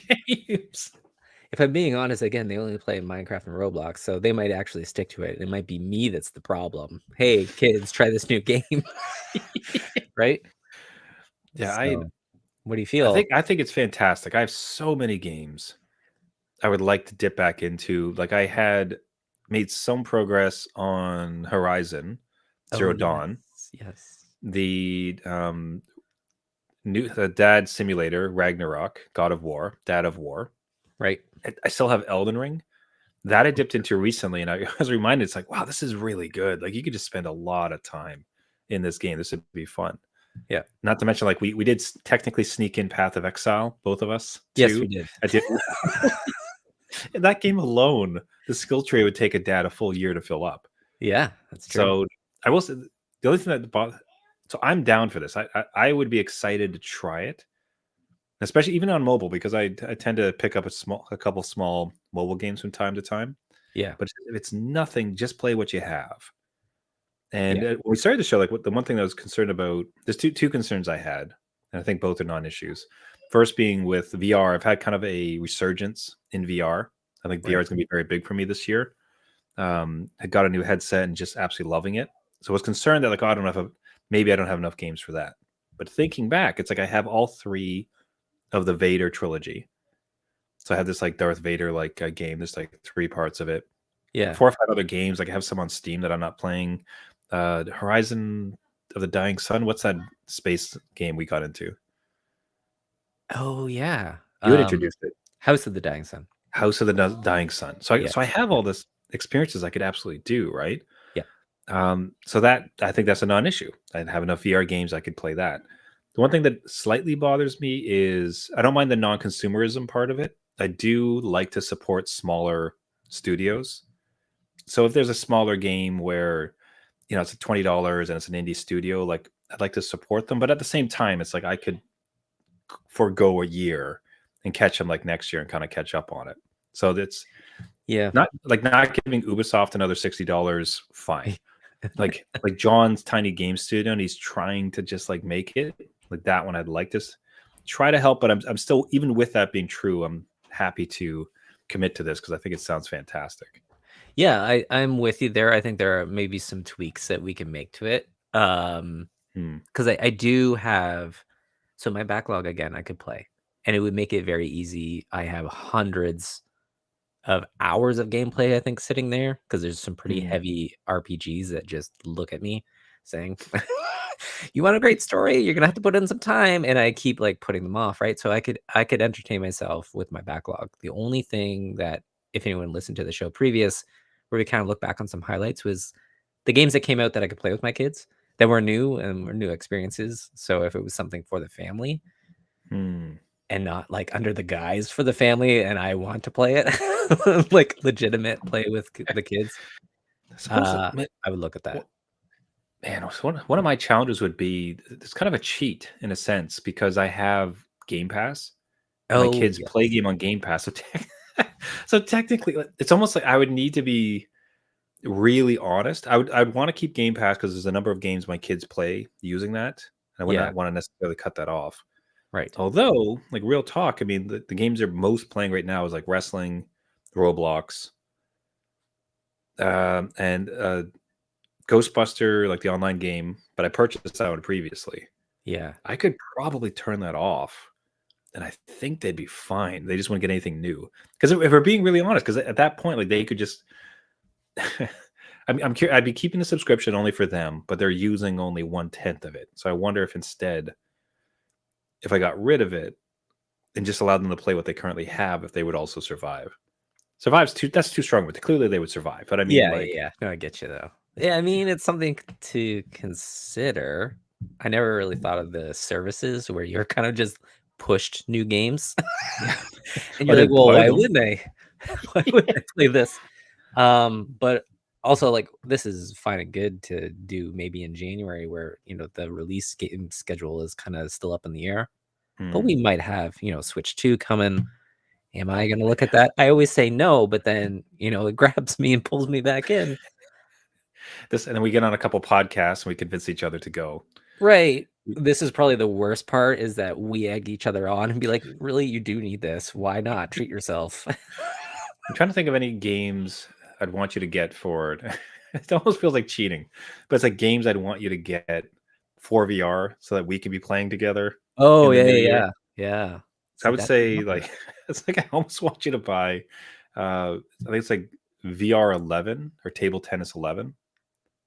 S1: games.
S2: If I'm being honest, again, they only play Minecraft and Roblox, so they might actually stick to it. It might be me that's the problem. Hey, kids, try this new game. Right?
S1: Yeah,
S2: so, what do you feel?
S1: I think it's fantastic. I have so many games I would like to dip back into. Like, I had made some progress on Horizon Zero Dawn.
S2: Yes.
S1: The Dad Simulator, Ragnarok, God of War, Dad of War.
S2: Right.
S1: I still have Elden Ring. that I dipped into recently, and I was reminded, it's like, wow, this is really good. Like you could just spend a lot of time in this game. This would be fun.
S2: Yeah.
S1: Not to mention, like we did technically sneak in Path of Exile, both of us
S2: Yes, we
S1: too.
S2: did.
S1: I did. In that game alone, the skill tree would take a dad a full year to fill up.
S2: Yeah, that's true.
S1: So I will say the only thing that so I'm down for this. I would be excited to try it, especially even on mobile, because I tend to pick up a couple small mobile games from time to time.
S2: Yeah.
S1: But if it's nothing, just play what you have. And
S2: Yeah.
S1: when we started the show, like the one thing that I was concerned about, there's two concerns I had, and I think both are non-issues. First being with VR, I've had kind of a resurgence in VR. I think VR
S2: Right.
S1: is going to be very big for me this year. I got a new headset and just absolutely loving it. So I was concerned that, like, oh, I don't know if maybe I don't have enough games for that. But thinking back, it's like I have all three of the Vader trilogy. So I have this like Darth Vader like game. There's like 3 parts of it.
S2: Yeah.
S1: 4 or 5 other games. Like I have some on Steam that I'm not playing. Horizon of the Dying Sun. What's that space game we got into?
S2: Oh yeah.
S1: You had introduced it.
S2: House of the Dying Sun.
S1: House of the Dying Sun. So
S2: Yeah.
S1: I have all this experiences I could absolutely do, right?
S2: Yeah.
S1: So that I think that's a non-issue. I have enough VR games I could play that. The one thing that slightly bothers me is I don't mind the non-consumerism part of it. I do like to support smaller studios. So if there's a smaller game where it's $20 and it's an indie studio, like I'd like to support them, but at the same time, it's like I could forego a year and catch them like next year and kind of catch up on it. So that's
S2: Yeah.
S1: not giving Ubisoft another $60. Fine. like John's tiny game studio, and he's trying to just like make it like that one. I'd like to try to help, but I'm still, even with that being true, I'm happy to commit to this because I think it sounds fantastic.
S2: Yeah, I'm with you there. I think there are maybe some tweaks that we can make to it. Because I do have, so my backlog again, I could play, and it would make it very easy. I have hundreds of hours of gameplay, I think, sitting there because there's some pretty heavy RPGs that just look at me saying, "You want a great story? You're gonna have to put in some time," and I keep like putting them off, right? So I could entertain myself with my backlog. The only thing that, if anyone listened to the show previous, where we kind of look back on some highlights, was the games that came out that I could play with my kids that were new and were new experiences. So if it was something for the family and not like under the guise for the family, and I want to play it, like legitimate play with the kids, I would look at that.
S1: Man, one of my challenges would be, it's kind of a cheat in a sense because I have Game Pass. My
S2: Oh,
S1: kids play
S2: yes.
S1: game on Game Pass, so so technically, it's almost like I would need to be really honest. I'd want to keep Game Pass because there's a number of games my kids play using that, and I would
S2: Yeah.
S1: not want to necessarily cut that off.
S2: Right.
S1: Although, like real talk, I mean, the games they're most playing right now is like wrestling, Roblox, and Ghostbuster, like the online game. But I purchased that one previously.
S2: Yeah.
S1: I could probably turn that off, and I think they'd be fine. They just wouldn't get anything new. Because if we're being really honest, because at that point, like they could just. I'm curious. I'd be keeping the subscription only for them, but they're using only 1/10 of it. So I wonder if instead, if I got rid of it and just allowed them to play what they currently have, if they would also survive. That's too strong, but clearly they would survive. But I mean,
S2: Yeah. No, I get you though. Yeah, I mean, it's something to consider. I never really thought of the services where you're kind of just pushed new games. And you're like, well, why wouldn't I? Why wouldn't I play this? But also, like, this is fine and good to do maybe in January, where the release game schedule is kind of still up in the air. But we might have Switch 2 coming. Am I going to look at that? I always say no, but then it grabs me and pulls me back in.
S1: And then we get on a couple podcasts and we convince each other to go.
S2: Right. This is probably the worst part, is that we egg each other on and be like, really, you do need this. Why not? Treat yourself.
S1: I'm trying to think of any games I'd want you to get for it. It almost feels like cheating, but it's like games I'd want you to get for VR so that we can be playing together.
S2: Oh,
S1: in the new
S2: yeah.
S1: year.
S2: Yeah.
S1: So I would say, like, it's like I almost want you to buy. I think it's like VR 11 or Table Tennis 11.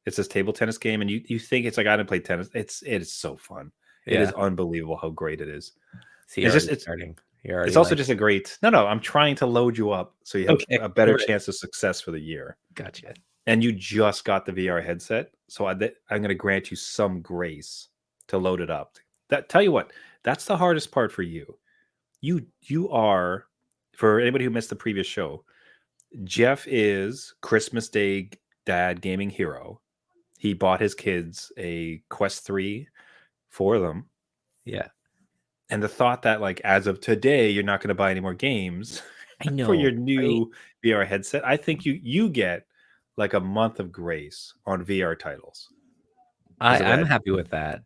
S1: It's this table tennis game, and you think it's like I didn't play tennis. It is so fun. It is
S2: Yeah.
S1: unbelievable how great it is.
S2: See,
S1: It's just
S2: it's starting. You're already
S1: It's also
S2: like,
S1: just a great. No. I'm trying to load you up so you have
S2: okay,
S1: a better
S2: all right,
S1: chance of success for the year.
S2: gotcha.
S1: And you just got the VR headset, so I'm going to grant you some grace to load it up. That tell you what, that's the hardest part for you. You are, for anybody who missed the previous show, Jeff is Christmas Day dad gaming hero. He bought his kids a Quest 3 for them.
S2: Yeah,
S1: And the thought that, like, as of today, you're not going to buy any more games
S2: I
S1: for
S2: know,
S1: your
S2: right?
S1: new VR headset, I think you get like a month of grace on VR titles. Is the way
S2: I'm happy with that.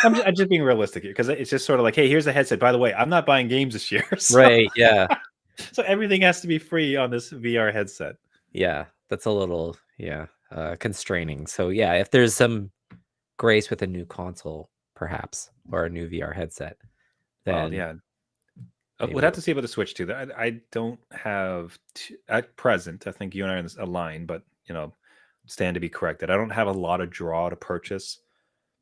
S1: I'm just being realistic here, because it's just sort of like, hey, here's a headset. By the way, I'm not buying games this year, so,
S2: Right, yeah.
S1: so everything has to be free on this VR headset.
S2: Yeah, that's a little, constraining. So yeah, if there's some grace with a new console, perhaps, or a new VR headset,
S1: Well,
S2: then
S1: yeah, we'll
S2: maybe
S1: have to see about the Switch too. I don't have at present. I think you and I are in a line, but stand to be corrected. I don't have a lot of draw to purchase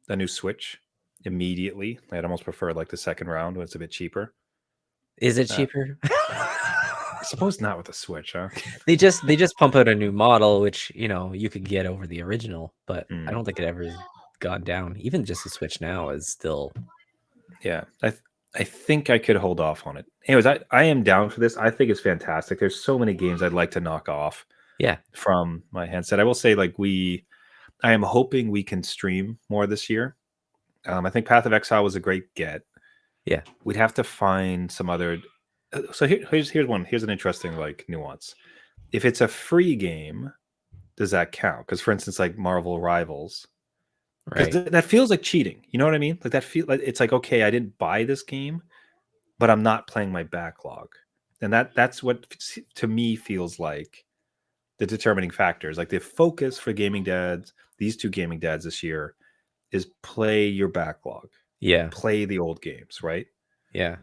S1: a new Switch immediately. I'd almost prefer like the second round when it's a bit cheaper.
S2: is it
S1: Uh,
S2: cheaper?
S1: I suppose not with the Switch, huh?
S2: They just pump out a new model, which you could get over the original, but I
S1: Mm,
S2: don't think it ever has gone down. Even just the Switch now is still
S1: yeah, I think I could hold off on it. Anyways, I am down for this. I think it's fantastic. There's so many games I'd like to knock off
S2: yeah.
S1: from my handset. I will say, like, I am hoping we can stream more this year. I think Path of Exile was a great get.
S2: Yeah.
S1: We'd have to find some other. So here's one. Here's an interesting like nuance. If it's a free game, does that count? Because for instance, like Marvel Rivals, because
S2: Right.
S1: that feels like cheating. You know what I mean? Like that feel like it's like, okay, I didn't buy this game, but I'm not playing my backlog, and that's what to me feels like the determining factors. Like the focus for gaming dads, these two gaming dads this year, is play your backlog,
S2: Yeah.
S1: play the old games, right?
S2: Yeah.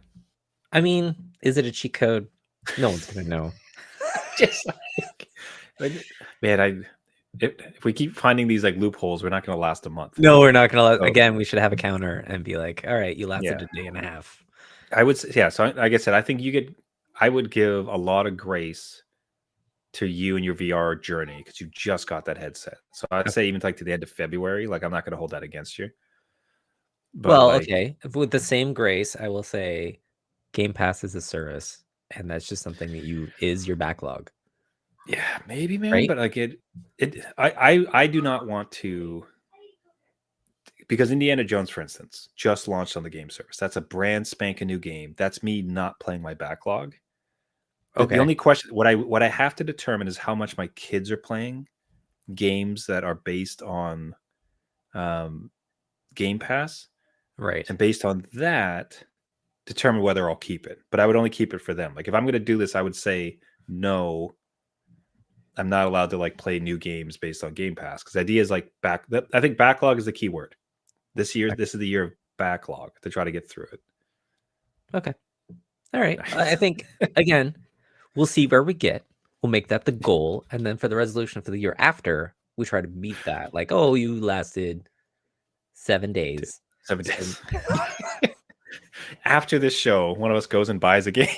S2: I mean, is it a cheat code? No one's gonna know.
S1: Just man, if we keep finding these like loopholes, we're not going to last a month.
S2: No, we're not gonna
S1: So,
S2: again, we should have a counter and be like, all right, you lasted
S1: yeah,
S2: a day and a half.
S1: I would say, yeah. So like I said, I think I would give a lot of grace to you and your VR journey because you just got that headset. So I'd say even like to the end of February, like I'm not going to hold that against you. But
S2: Well,
S1: like,
S2: okay. With the same grace, I will say Game Pass is a service, and that's just something that is your backlog,
S1: yeah, maybe, man.
S2: right?
S1: But like I do not want to, because Indiana Jones, for instance, just launched on the game service. That's a brand spanking new game. That's me not playing my backlog. The
S2: Okay.
S1: only question, what I have to determine is how much my kids are playing games that are based on Game Pass,
S2: Right.
S1: and based on that, determine whether I'll keep it. But I would only keep it for them. Like if I'm going to do this, I would say no. I'm not allowed to like play new games based on Game Pass, because the idea is like I think backlog is the key word. This is the year of backlog to try to get through it.
S2: Okay. All right. I think again, we'll see where we get. We'll make that the goal, and then for the resolution for the year after, we try to meet that. Like, oh, you lasted 7 days.
S1: 7 days. After this show, one of us goes and buys a game.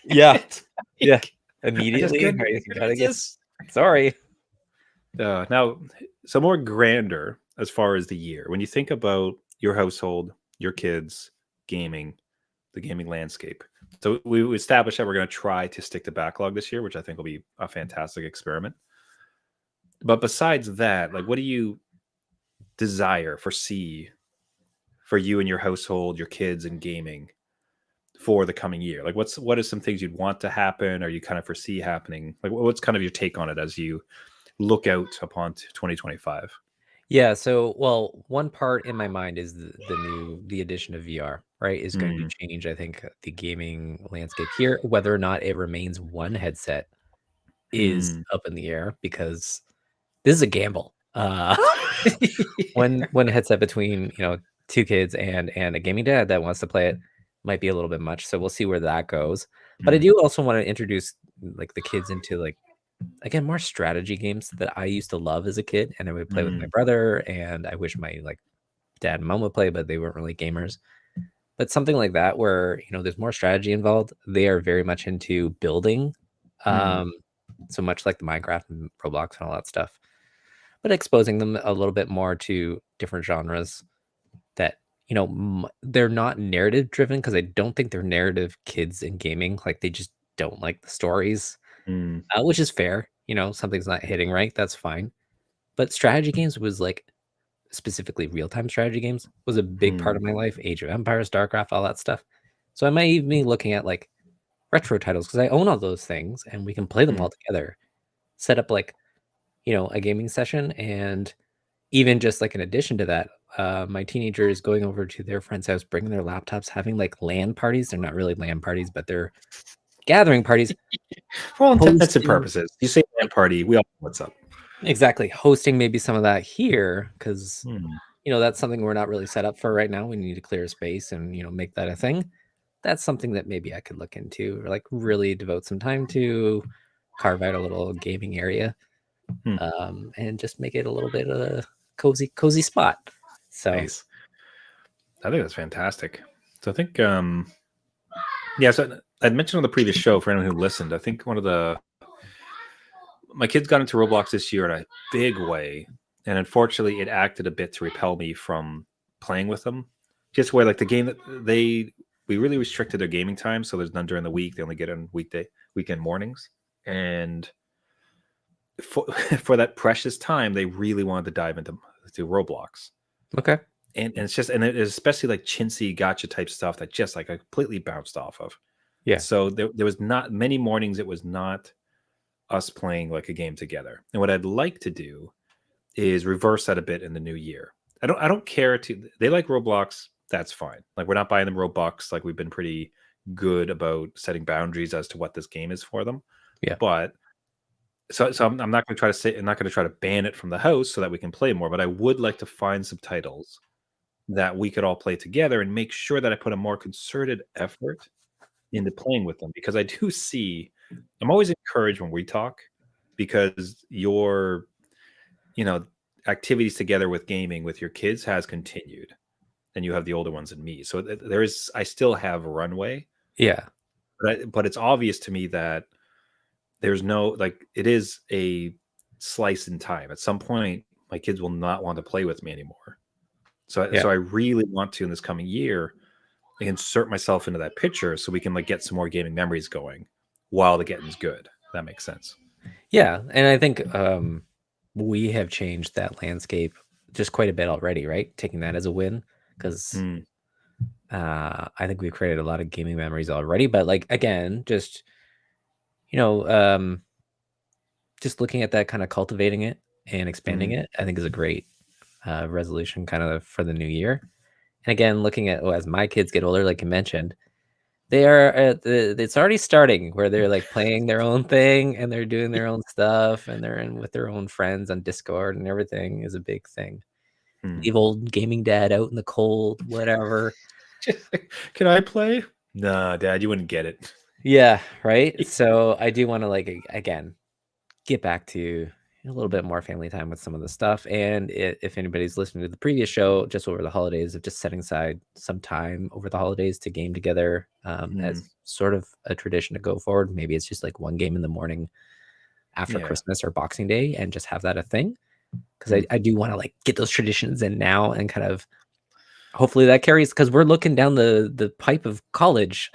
S2: Yeah. Yeah.
S1: I just
S2: Immediately.
S1: couldn't-
S2: Right? You gotta get sorry.
S1: now, some more grander as far as the year. When you think about your household, your kids, gaming, the gaming landscape. So we established that we're going to try to stick to backlog this year, which I think will be a fantastic experiment. But besides that, like, what do you foresee for you and your household, your kids, and gaming for the coming year? Like, what are some things you'd want to happen, or you kind of foresee happening? Like, what's kind of your take on it as you look out upon 2025?
S2: Yeah, so well, one part in my mind is the addition of VR, right? Is going to
S1: Mm,
S2: change, I think, the gaming landscape here. Whether or not it remains one headset is
S1: mm.
S2: up in the air because this is a gamble. One headset between, two kids and a gaming dad that wants to play it might be a little bit much. So we'll see where that goes. But I
S1: Mm,
S2: do also want to introduce like the kids into like again more strategy games that I used to love as a kid and I would play with my
S1: mm.
S2: brother and I wish my like dad and mom would play, but they weren't really gamers. But something like that where, there's more strategy involved, they are very much into building. So much like the Minecraft and Roblox and all that stuff, but exposing them a little bit more to different genres that, they're not narrative driven, because I don't think they're narrative kids in gaming. Like, they just don't like the stories,
S1: Mm,
S2: which is fair. Something's not hitting right. That's fine. But strategy games was like, specifically real-time strategy games, was a big part
S1: mm,
S2: of my life. Age of Empires, StarCraft, all that stuff. So I might even be looking at like retro titles, because I own all those things and we can play them
S1: mm.
S2: all together. Set up like, a gaming session, and even just like in addition to that, my teenager is going over to their friend's house, bringing their laptops, having like LAN parties. They're not really LAN parties, but they're gathering parties,
S1: For all intents and
S2: hosting.
S1: purposes, you say LAN party, we all know what's up.
S2: Exactly, hosting maybe some of that here, because
S1: Hmm.
S2: that's something we're not really set up for right now. We need to clear a space and make that a thing. That's something that maybe I could look into, or like really devote some time to, carve out a little gaming area,
S1: Hmm.
S2: and just make it a little bit of a cozy spot. So
S1: Nice. I think that's fantastic. So I think, yeah. So I'd mentioned on the previous show, for anyone who listened, I think my kids got into Roblox this year in a big way, and unfortunately, it acted a bit to repel me from playing with them. Just where like the game that we really restricted their gaming time, so there's none during the week. They only get on weekend mornings, and for for that precious time, they really wanted to dive into Roblox.
S2: okay.
S1: And it's just, and it is especially like chintzy gotcha type stuff that just like I completely bounced off of.
S2: Yeah.
S1: So there was not many mornings it was not us playing like a game together. And what I'd like to do is reverse that a bit in the new year. I don't care to, they like Roblox, that's fine. Like, we're not buying them Robux. Like, we've been pretty good about setting boundaries as to what this game is for them.
S2: Yeah.
S1: But so I'm not going to try to say, I'm not going to try to ban it from the house so that we can play more, but I would like to find some titles that we could all play together and make sure that I put a more concerted effort into playing with them, because I do see, I'm always encouraged when we talk, because your, you know, activities together with gaming with your kids has continued, and you have the older ones and me. So there is, I still have a runway,
S2: Yeah.
S1: but it's obvious to me that there's no, like, it is a slice in time. At some point, my kids will not want to play with me anymore.
S2: Yeah.
S1: So I really want to, in this coming year, insert myself into that picture so we can like get some more gaming memories going while the getting's good. If that makes sense.
S2: Yeah. And I think we have changed that landscape just quite a bit already, right? Taking that as a win, because
S1: Mm,
S2: I think we've created a lot of gaming memories already. But like, again, just looking at that, kind of cultivating it and expanding
S1: mm,
S2: it, I think is a great resolution kind of for the new year. And again, looking at, as my kids get older, like you mentioned, they are it's already starting where they're like playing their own thing and they're doing their own stuff, and they're in with their own friends on Discord, and everything is a big thing.
S1: mm.
S2: Leave old gaming dad out in the cold, whatever.
S1: Can I play? Nah, Dad, you wouldn't get it.
S2: Yeah, right. So I do want to, like, again, get back to a little bit more family time with some of the stuff. And if anybody's listening to the previous show, just over the holidays, of just setting aside some time over the holidays to game together,
S1: Mm,
S2: as sort of a tradition to go forward. Maybe it's just like one game in the morning after
S1: yeah.
S2: Christmas or Boxing Day, and just have that a thing. Because
S1: Mm.
S2: I do want to like get those traditions in now, and kind of hopefully that carries, because we're looking down the pipe of college.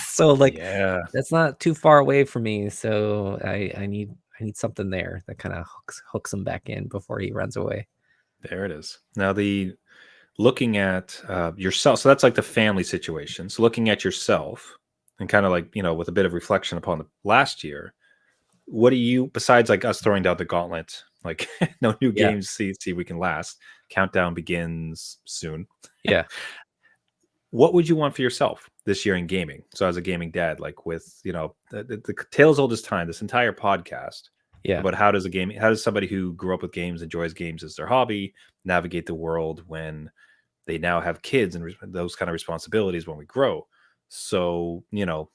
S2: So like,
S1: Yeah,
S2: that's not too far away from me. So I need something there that kind of hooks him back in before he runs away.
S1: there it is. Now, the looking at yourself. So that's like the family situation. So looking at yourself and kind of like, with a bit of reflection upon the last year, what do you, besides like us throwing down the gauntlet, like no new
S2: Yeah.
S1: games, see we can last. Countdown begins soon.
S2: Yeah.
S1: What would you want for yourself this year in gaming? So as a gaming dad, like with, the tales old as time, this entire podcast
S2: Yeah.
S1: about how does somebody who grew up with games, enjoys games as their hobby, navigate the world when they now have kids and those kind of responsibilities when we grow. So,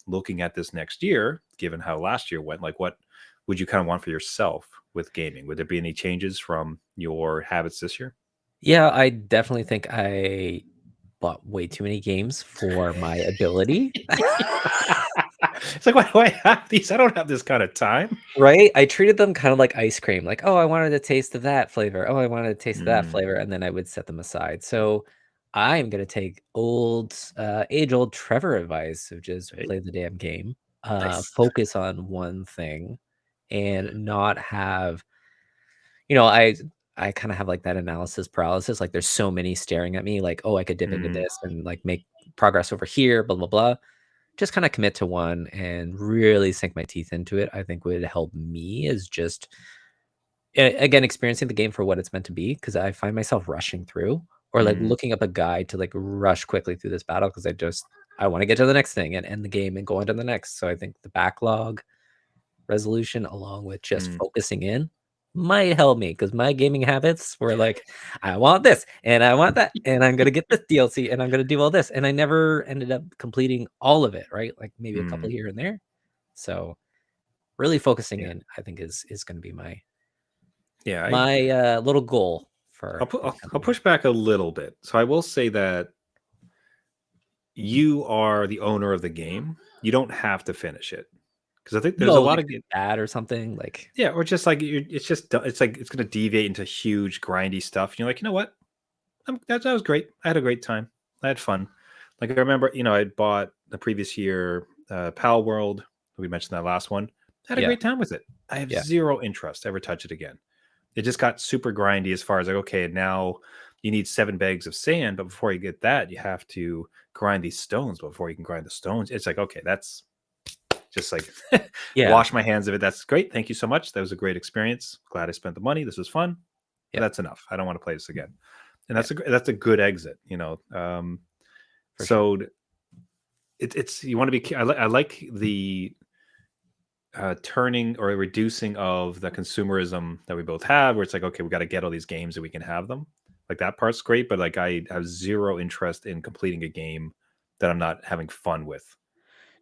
S1: looking at this next year, given how last year went, like, what would you kind of want for yourself with gaming? Would there be any changes from your habits this year?
S2: Yeah. I definitely think I bought way too many games for my ability.
S1: It's like, why do I have these? I don't have this kind of time.
S2: Right? I treated them kind of like ice cream. Like, oh, I wanted a taste of that flavor. Oh, I wanted a taste of that
S1: Mm,
S2: flavor, and then I would set them aside. So I'm gonna take age-old Trevor advice of just
S1: right?
S2: play the damn game,
S1: Nice.
S2: focus on one thing, and not have you know, I kinda have, like, that analysis paralysis, like, there's so many staring at me, like, "Oh, I could dip into
S1: Mm,
S2: this and, like, make progress over here, blah, blah, blah." Just kinda commit to one and really sink my teeth into it, I think would help me is just again, experiencing the game for what it's meant to be, because I find myself rushing through or, like,
S1: mm,
S2: looking up a guide to, like, rush quickly through this battle because I wanna get to the next thing and end the game and go on to the next, so I think the backlog resolution along with just
S1: mm.
S2: focusing in might help me because my gaming habits were like, I want this and I want that, and I'm gonna get this DLC and I'm gonna do all this. And I never ended up completing all of it, right? Like maybe a couple
S1: Mm.
S2: here and there. So really focusing
S1: Yeah,
S2: in, I think is gonna be
S1: yeah.
S2: my little goal for
S1: I'll,
S2: this
S1: I'll
S2: coming year.
S1: push back a little bit. So I will say that you are the owner of the game. You don't have to finish it because I think there's a
S2: No,
S1: lot
S2: like
S1: of
S2: if it's bad or something, like
S1: yeah, or just like it's just it's like it's going to deviate into huge grindy stuff. And you're like, you know what? That was great. I had a great time. I had fun. Like I remember, I bought the previous year Pal World. We mentioned that last one. I had a
S2: yeah,
S1: great time with it. I have
S2: yeah.
S1: zero interest to ever touch it again. It just got super grindy as far as like, okay, now you need 7 bags of sand, but before you get that, you have to grind these stones. But before you can grind the stones, it's like, okay, that's just like
S2: Yeah.
S1: wash my hands of it. That's great. Thank you so much. That was a great experience. Glad I spent the money. This was fun. But
S2: Yeah.
S1: that's enough. I don't want to play this again. And
S2: Yeah.
S1: that's a good exit.
S2: For sure.
S1: So it's you want to be. I like the turning or reducing of the consumerism that we both have, where it's like, okay, we got to get all these games and we can have them. Like that part's great, but like I have zero interest in completing a game that I'm not having fun with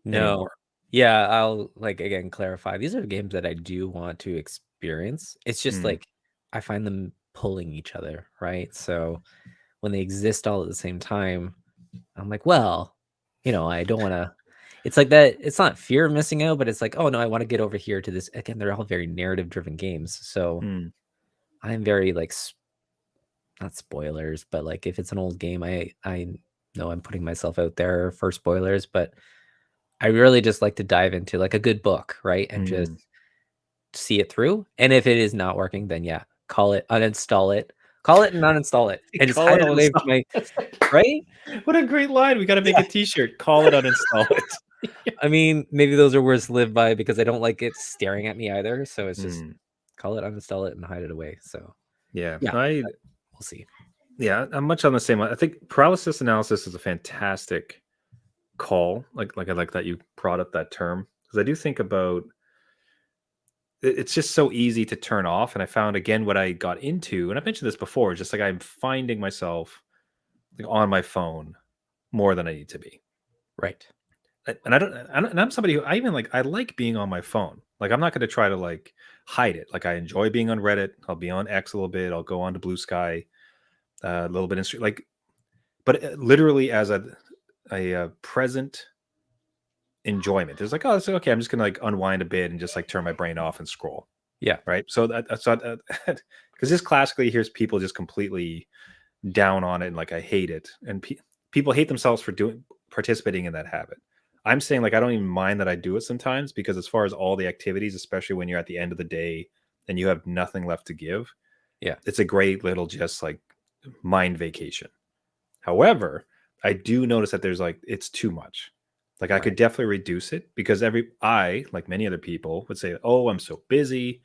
S2: No.
S1: anymore.
S2: Yeah, I'll, like, again, clarify. These are games that I do want to experience. It's just,
S1: Mm,
S2: like, I find them pulling each other, right? So, when they exist all at the same time, I'm like, "Well, I don't wanna." It's like that it's not fear of missing out, but it's like, "Oh, no, I wanna get over here to this." Again, they're all very narrative-driven games, so
S1: mm,
S2: I'm very, like, not spoilers, but, like, if it's an old game, I know I'm putting myself out there for spoilers, but I really just like to dive into, like, a good book, right? And just
S1: mm.
S2: see it through, and if it is not working, then yeah, call it, uninstall it. Call it and uninstall it, and just
S1: Call
S2: hide
S1: it
S2: it away from
S1: uninstall.
S2: my right?
S1: What a great line. We got to make
S2: Yeah.
S1: a t-shirt. Call it uninstall it.
S2: I mean, maybe those are words to live by because I don't like it staring at me either, so it's just
S1: Mm,
S2: call it, uninstall it, and hide it away, so,
S1: yeah.
S2: yeah,
S1: I
S2: we'll see.
S1: Yeah, I'm much on the same line. I think paralysis analysis is a fantastic call. Like I like that you brought up that term because I do think about it's just so easy to turn off. And I found again what I got into, and I've mentioned this before, just like I'm finding myself like on my phone more than I need to be.
S2: Right.
S1: And and I'm somebody who I like being on my phone. Like I'm not going to try to like hide it. Like I enjoy being on Reddit. I'll be on X a little bit. I'll go on to Blue Sky a little bit. Like, but literally as a present enjoyment. There's like, oh, it's okay. I'm just gonna like unwind a bit and just like turn my brain off and scroll.
S2: Yeah.
S1: Right. So because just classically here's people just completely down on it and like I hate it, and people hate themselves for doing participating in that habit. I'm saying like I don't even mind that I do it sometimes because as far as all the activities, especially when you're at the end of the day and you have nothing left to give,
S2: Yeah.
S1: it's a great little just like mind vacation. However, I do notice that there's like it's too much. Like I could
S2: Right.
S1: definitely reduce it because like many other people, would say, "Oh, I'm so busy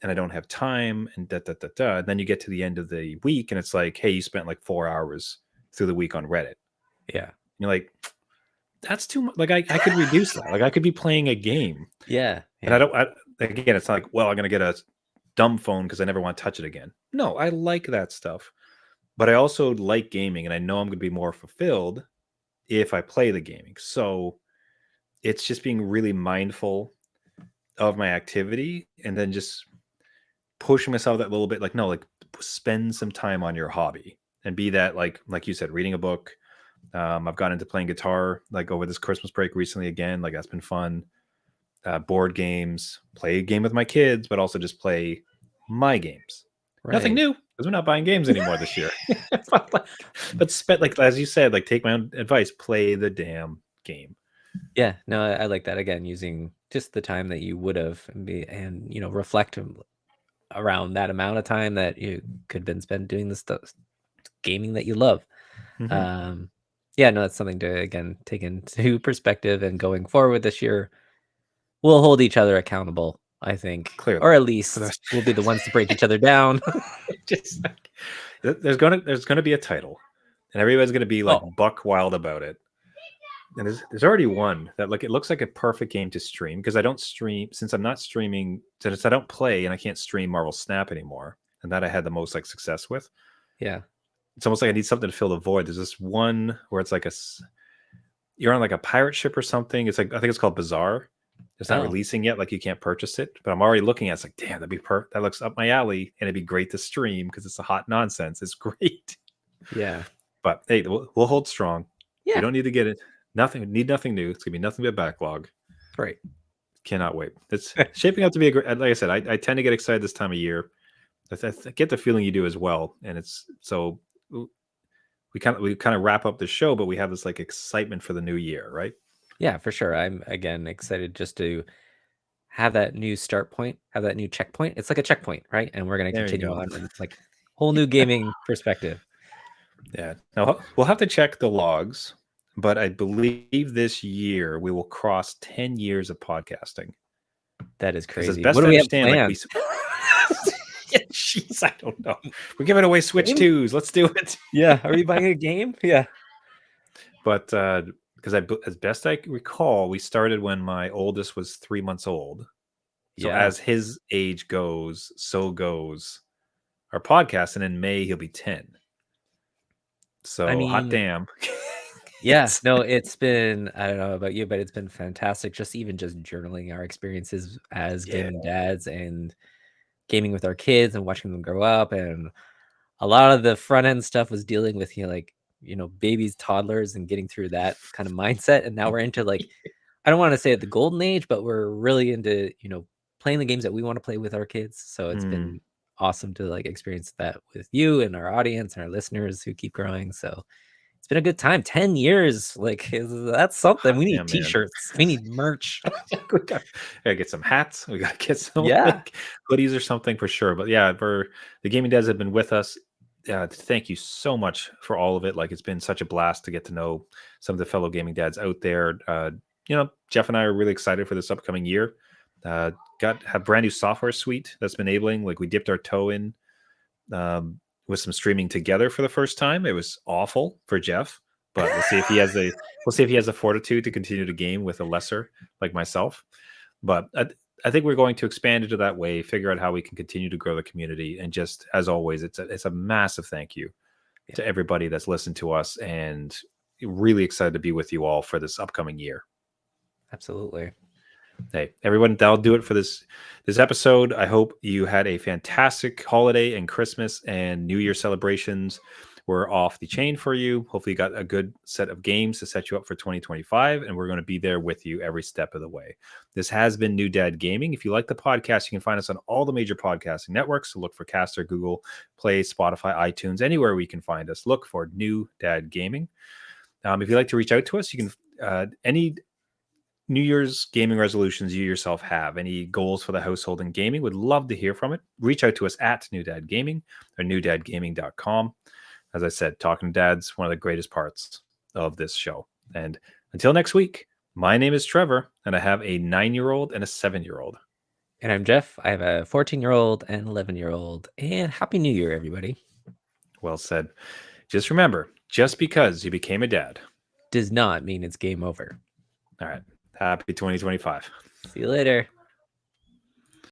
S1: and I don't have time," and da da da da. And then you get to the end of the week and it's like, "Hey, you spent like 4 hours through the week on Reddit."
S2: Yeah.
S1: You're like, "That's too much." Like I could reduce that. Like I could be playing a game,
S2: Yeah.
S1: and I
S2: Yeah.
S1: don't. Again, it's not like, well, I'm gonna get a dumb phone because I never want to touch it again. No, I like that stuff, but I also like gaming, and I know I'm gonna be more fulfilled if I play the gaming. So it's just being really mindful of my activity and then just pushing myself that little bit like no, like spend some time on your hobby and be that like you said, reading a book, I've gotten into playing guitar like over this Christmas break recently again. Like that's been fun. Board games, play a game with my kids, but also just play my games. Nothing
S2: Right.
S1: new because we're not buying games anymore this year. but spend like as you said, like take my own advice, play the damn game.
S2: Yeah, no, I like that. Again, using just the time that you would have and reflect around that amount of time that you could have been spent doing the stuff gaming that you love.
S1: Mhm.
S2: Yeah, no, that's something to again take into perspective, and going forward this year, we'll hold each other accountable, I think,
S1: Clearly,
S2: or at
S1: for
S2: least
S1: those
S2: we'll be the ones to break each other down.
S1: just like, there's gonna be a title, and everybody's gonna be like
S2: Oh,
S1: buck wild about it. And there's already one that it looks like a perfect game to stream because I don't stream since I'm not streaming since I don't play and I can't stream Marvel Snap anymore, and that I had the most like success with.
S2: yeah.
S1: It's almost like I need something to fill the void. There's this one where it's like you're on like a pirate ship or something. It's like I think it's called Bazaar. It's not
S2: Oh,
S1: releasing yet, like you can't purchase it. But I'm already looking at it. It's like, damn, that'd be that looks up my alley, and it'd be great to stream because it's a hot nonsense. It's great.
S2: yeah.
S1: But hey, we'll hold strong. We
S2: Yeah,
S1: don't need to get it. Nothing. Need nothing new. It's gonna be nothing but backlog.
S2: right.
S1: Cannot wait. It's shaping up to be a great. Like I said, I tend to get excited this time of year. I get the feeling you do as well, and it's so we kind of wrap up the show, but we have this like excitement for the new year, right?
S2: Yeah, for sure. I'm again excited just to have that new start point, have that new checkpoint. It's like a checkpoint, right? And we're going to
S1: There you
S2: continue
S1: go.
S2: on with like whole new gaming perspective.
S1: Yeah. Now we'll have to check the logs, but I believe this year we will cross 10 years of podcasting.
S2: That is
S1: Because as
S2: crazy. What
S1: best
S2: do
S1: I
S2: we have
S1: understand, like we
S2: planned?
S1: yeah, jeez, I don't know. We're giving away Switch
S2: Game?
S1: 2s. Let's do it.
S2: Yeah. Are we buying a game? Yeah.
S1: But because as best I recall, we started when my oldest was 3 months old. So
S2: Yeah.
S1: as his age goes, so goes our podcast, and in May he'll be 10.
S2: I
S1: So hot
S2: mean,
S1: damn.
S2: yeah, no, it's been, I don't know about you, but it's been fantastic. Just even just journaling our experiences as
S1: Yeah.
S2: gaming dads and gaming with our kids and watching them grow up. And a lot of the front end stuff was dealing with, babies, toddlers, and getting through that kind of mindset. And now we're into like, I don't want to say the golden age, but we're really into, playing the games that we want to play with our kids. So it's been awesome to like experience that with you and our audience and our listeners who keep growing. So it's been a good time. 10 years. Like that's something. We need
S1: Damn, man.
S2: t-shirts. We need merch.
S1: we gotta get some hats. We gotta get some
S2: Yeah.
S1: like, hoodies or something for sure. But yeah, for the gaming dads have been with us. Thank you so much for all of it. Like it's been such a blast to get to know some of the fellow gaming dads out there. Jeff and I are really excited for this upcoming year. Got a brand new software suite that's been enabling. Like we dipped our toe in with some streaming together for the first time. It was awful for Jeff, but we'll see if he has the fortitude to continue to game with a lesser like myself. But I think we're going to expand into that way, figure out how we can continue to grow the community, and just as always, it's a massive thank you to everybody that's listened to us, and really excited to be with you all for this upcoming year.
S2: Absolutely.
S1: Hey, everyone, that'll do it for this episode. I hope you had a fantastic holiday and Christmas and New Year celebrations were off the chain for you. Hopefully you got a good set of games to set you up for 2025, and we're going to be there with you every step of the way. This has been New Dad Gaming. If you like the podcast, you can find us on all the major podcasting networks. So look for Caster, Google Play, Spotify, iTunes, anywhere we can find us. Look for New Dad Gaming. If you'd like to reach out to us, you can any New Year's gaming resolutions you yourself have, any goals for the household and gaming, would love to hear from it. Reach out to us at New Dad Gaming or newdadgaming.com. As I said, talking to dads, one of the greatest parts of this show. And until next week, my name is Trevor, and I have a 9-year-old and a 7-year-old.
S2: And I'm Jeff. I have a 14-year-old and 11-year-old. And Happy New Year, everybody.
S1: Well said. Just remember, just because you became a dad
S2: does not mean it's game over.
S1: All right. Happy 2025.
S2: See you later.